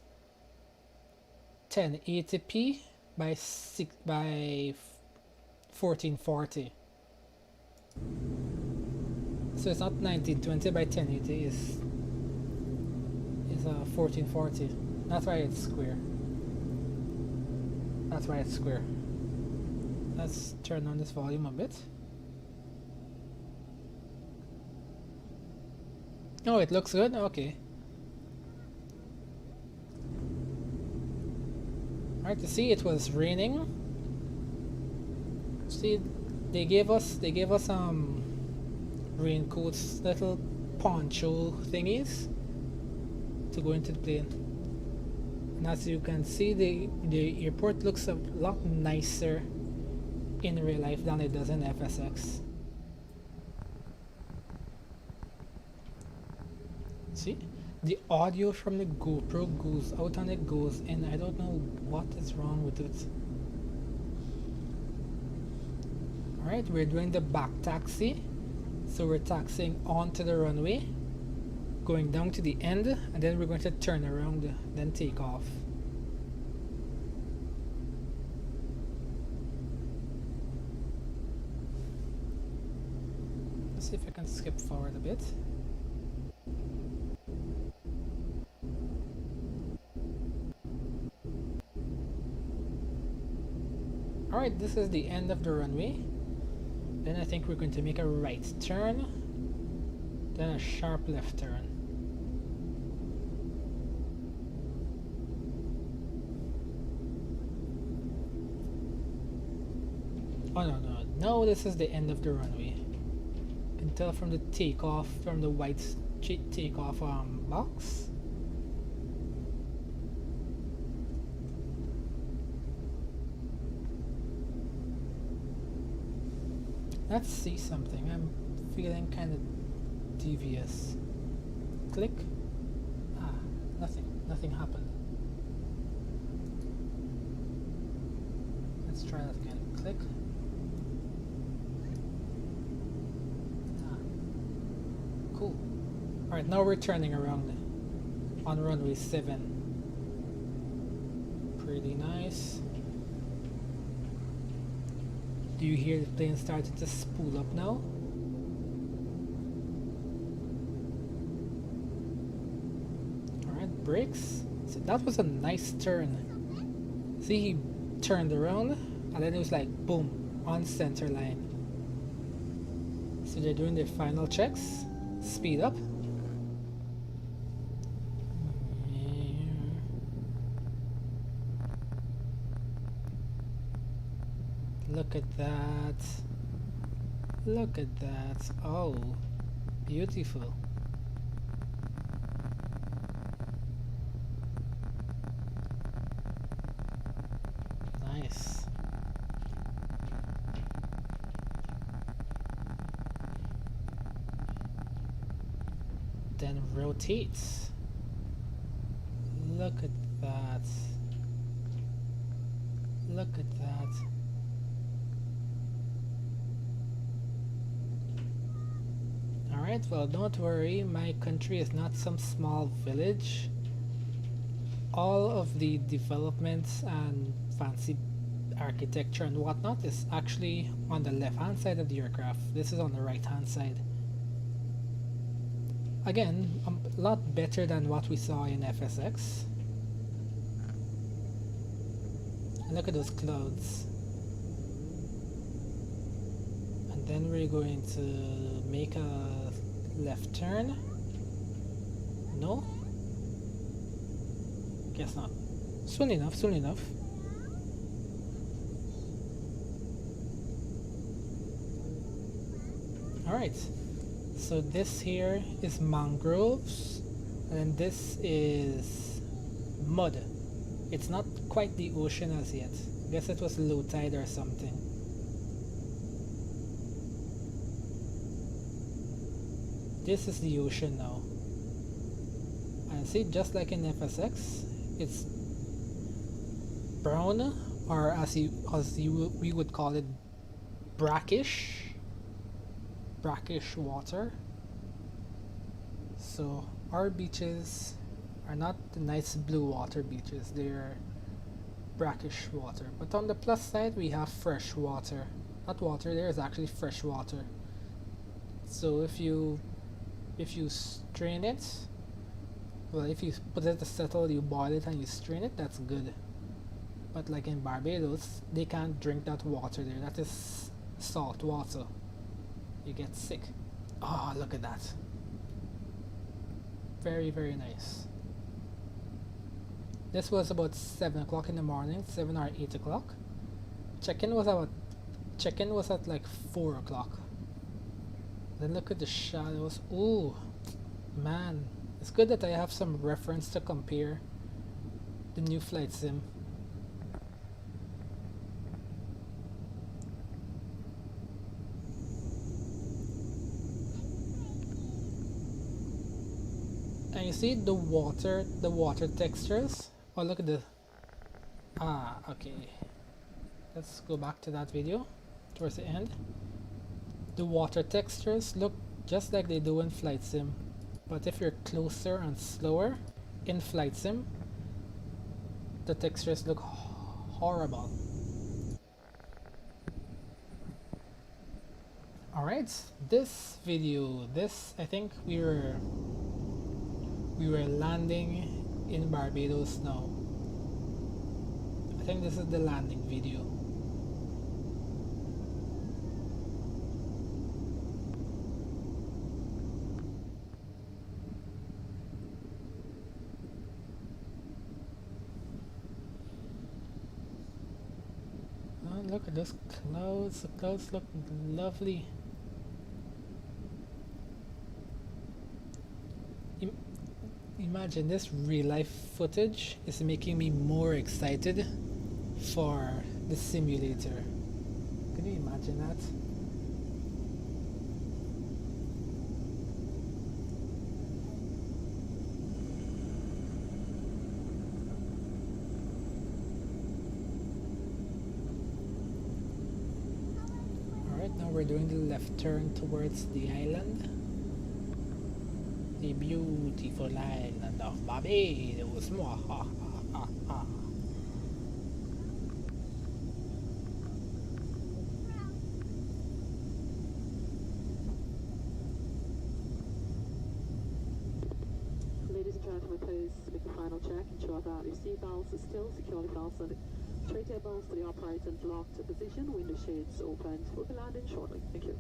1080p by 1440. So it's not 1920 by 1080, is 1440. That's why it's square. That's why it's square. Let's turn on this volume a bit. Oh, it looks good? Okay. Alright, you see it was raining. See, they gave us raincoats, little poncho thingies to go into the plane. And as you can see, the airport looks a lot nicer in real life than it does in FSX. See, the audio from the GoPro goes out and it goes in. I don't know what is wrong with it. Alright, we're doing the back taxi. So we're taxiing onto the runway, going down to the end, and then we're going to turn around, then take off. Let's see if I can skip forward a bit. Alright, this is the end of the runway. Then I think we're going to make a right turn, then a sharp left turn. Oh no, this is the end of the runway. You can tell from the takeoff, from the white takeoff box. Let's see something. I'm feeling kind of devious. Click. Ah, nothing happened. Let's try that again. Click. Ah, cool. Alright, now we're turning around on runway 7. Pretty nice. Do you hear the plane starting to spool up now? Alright, brakes. So that was a nice turn. See, he turned around and then it was like boom, on center line. So they're doing their final checks. Speed up. Look at that. Look at that. Oh, beautiful. Nice. Then rotate. Look at that. Look at that. Alright, well, don't worry, my country is not some small village. All of the developments and fancy architecture and whatnot is actually on the left hand side of the aircraft. This is on the right hand side. Again, a lot better than what we saw in FSX. And look at those clouds. And then we're going to make a left turn. No? Guess not. Soon enough, soon enough. Alright, so this here is mangroves, and this is mud. It's not quite the ocean as yet. I guess it was low tide or something. This is the ocean now. And see, just like in FSX, it's brown, or we would call it brackish water. So our beaches are not the nice blue water beaches, they're brackish water. But on the plus side, we have fresh water. Not water, there is actually fresh water. So if you strain it, well, if you put it to settle, you boil it and you strain it, that's good. But like in Barbados, they can't drink that water there. That is salt water. You get sick. Oh, look at that. Very, very nice. This was about 7 o'clock in the morning, 7 or 8 o'clock. Check-in was at like 4 o'clock. Then look at the shadows. Ooh, man. It's good that I have some reference to compare the new flight sim. And you see the water textures. Oh, look at the okay, let's go back to that video towards the end. The water textures look just like they do in flight sim, but if you're closer and slower in flight sim, the textures look horrible. Alright, this video, I think we were landing in Barbados now. I think this is the landing video. Oh, look at those clouds. The clouds look lovely. Imagine this real life footage is making me more excited for the simulator. Can you imagine that? Alright, now we're doing the left turn towards the island. The beautiful island of Barbados. Ladies and gentlemen, please make a final check. Ensure that your seatbelts are still securely fastened. Tray tables to the upright and locked position. Window shades open. We'll be landing shortly. Thank you.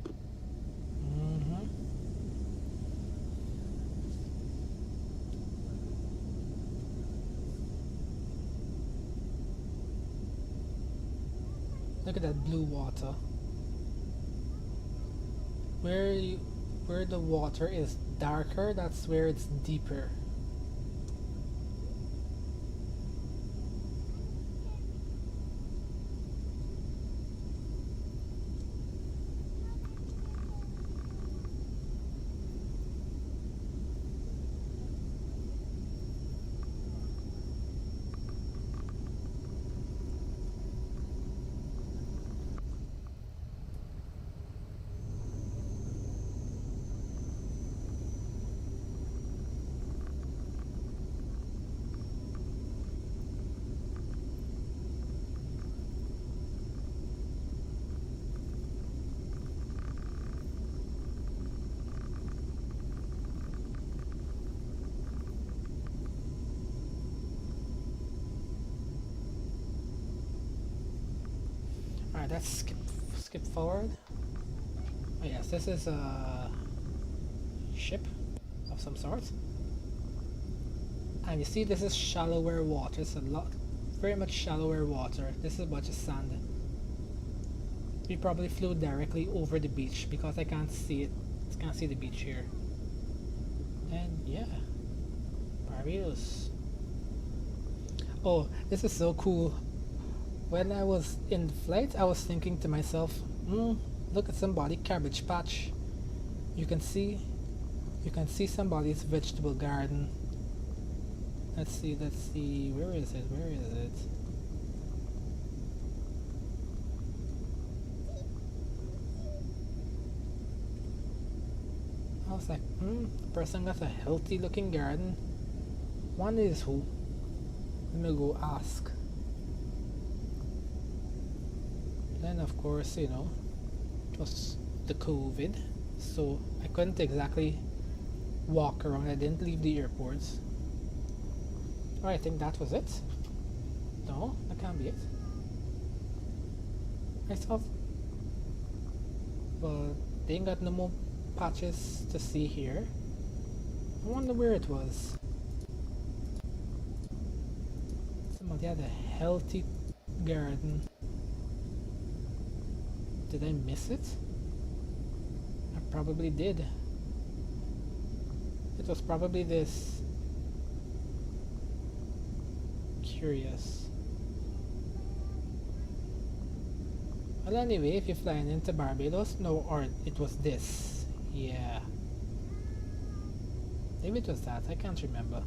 Look at that blue water. Where the water is darker, that's where it's deeper. Alright, let's skip forward. Oh yes, this is a ship of some sort. And you see this is shallower water. It's very much shallower water. This is a bunch of sand. We probably flew directly over the beach because I can't see it. Can't see the beach here. And yeah, Barbados. Oh, this is so cool. When I was in flight, I was thinking to myself, look at somebody cabbage patch. You can see somebody's vegetable garden. Let's see, where is it? I was like, the person got a healthy looking garden. One is who? Let me go ask. Then of course, it was the COVID, so I couldn't exactly walk around. I didn't leave the airports. Oh, I think that was it. No, that can't be it. I thought, but they ain't got no more patches to see here. I wonder where it was. Somebody had a healthy garden. Did I miss it? I probably did. It was probably this. Curious. Well, anyway, if you're flying into Barbados, no, or it was this. Yeah. Maybe it was that, I can't remember.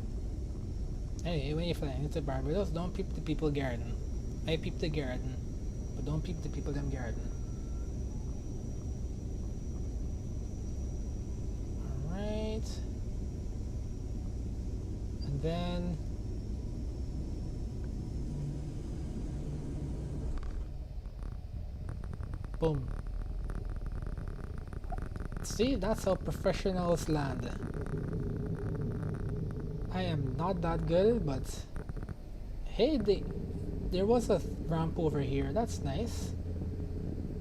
Anyway, when you're flying into Barbados, don't peep the people garden. I peep the garden, but don't peep the people them garden. Alright. And then boom. See, that's how professionals land. I am not that good, but hey, there was a ramp over here. That's nice.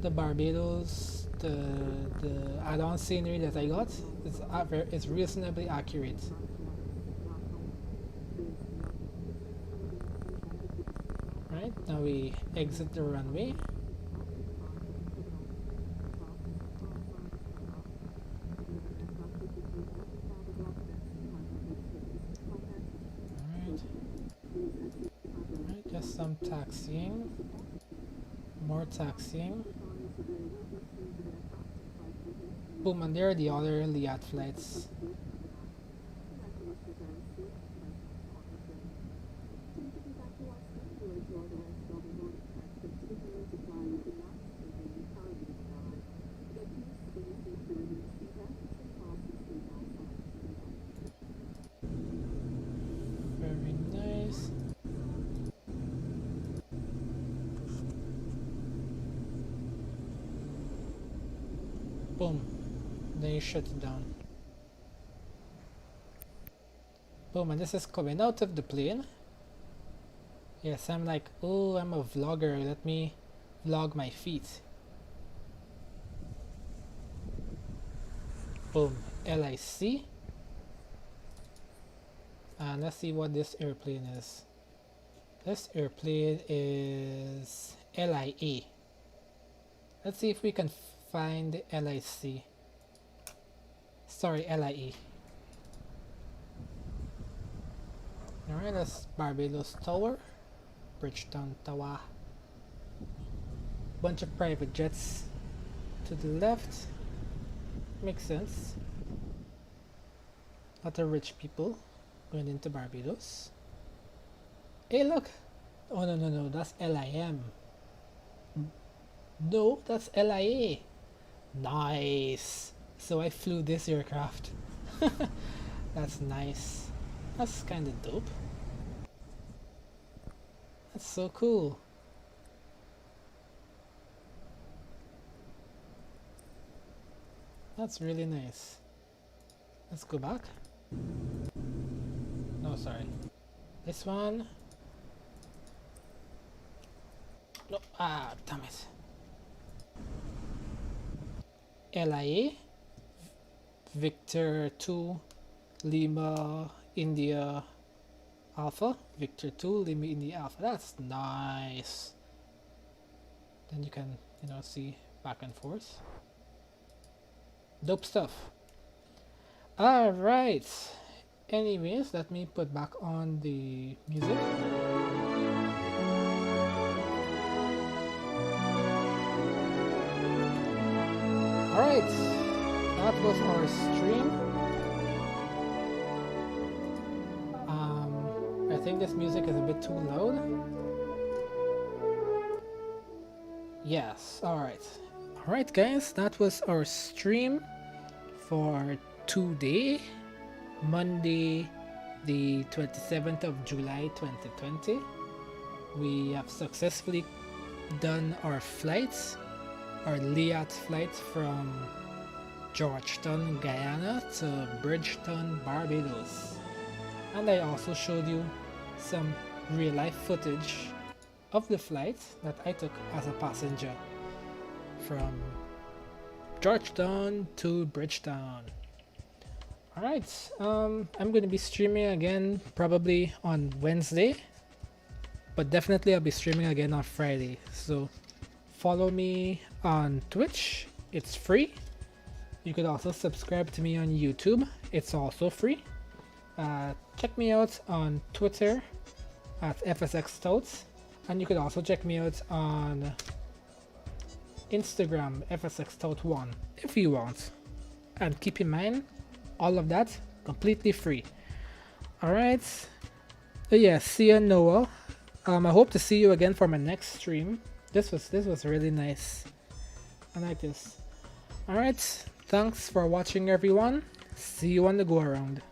The Barbados, the add-on scenery that I got is reasonably accurate. Right, now we exit the runway. Just some taxiing, more taxiing. Boom, and there are the other LIAT flights. Very nice. Boom. Then you shut it down. Boom, and this is coming out of the plane. Yes, I'm like, oh, I'm a vlogger. Let me vlog my feet. Boom, LIC. And let's see what this airplane is. This airplane is LIA. Let's see if we can find LIC. Sorry, LIA. Alright, that's Barbados Tower. Bridgetown Tower. Bunch of private jets to the left. Makes sense. Lot of rich people going into Barbados. Hey, look! Oh, no, that's LIM. No, that's LIA. Nice. So I flew this aircraft. That's nice. That's kind of dope. That's so cool. That's really nice. Let's go back. No, sorry. This one. No, damn it. LIA, Victor 2, Lima, India, Alpha, Victor 2, Lima, India, Alpha. That's nice. Then you can, see back and forth. Dope stuff. Alright. Anyways, let me put back on the music. Alright. That was our stream. I think this music is a bit too loud. Yes, alright. Alright guys, that was our stream for today, Monday the 27th of July 2020. We have successfully done our flights, our LIAT flight from Georgetown, Guyana to Bridgetown, Barbados. And I also showed you some real life footage of the flight that I took as a passenger from Georgetown to Bridgetown. Alright, I'm going to be streaming again probably on Wednesday, but definitely I'll be streaming again on Friday. So follow me on Twitch, it's free. You could also subscribe to me on YouTube, it's also free. Check me out on Twitter at FSX Stouts, and you could also check me out on Instagram, FSX Stout1, if you want. And keep in mind, all of that completely free. Alright, yeah, see you Noah. I hope to see you again for my next stream. This was really nice. I like this. Alright, thanks for watching everyone. See you on the go around.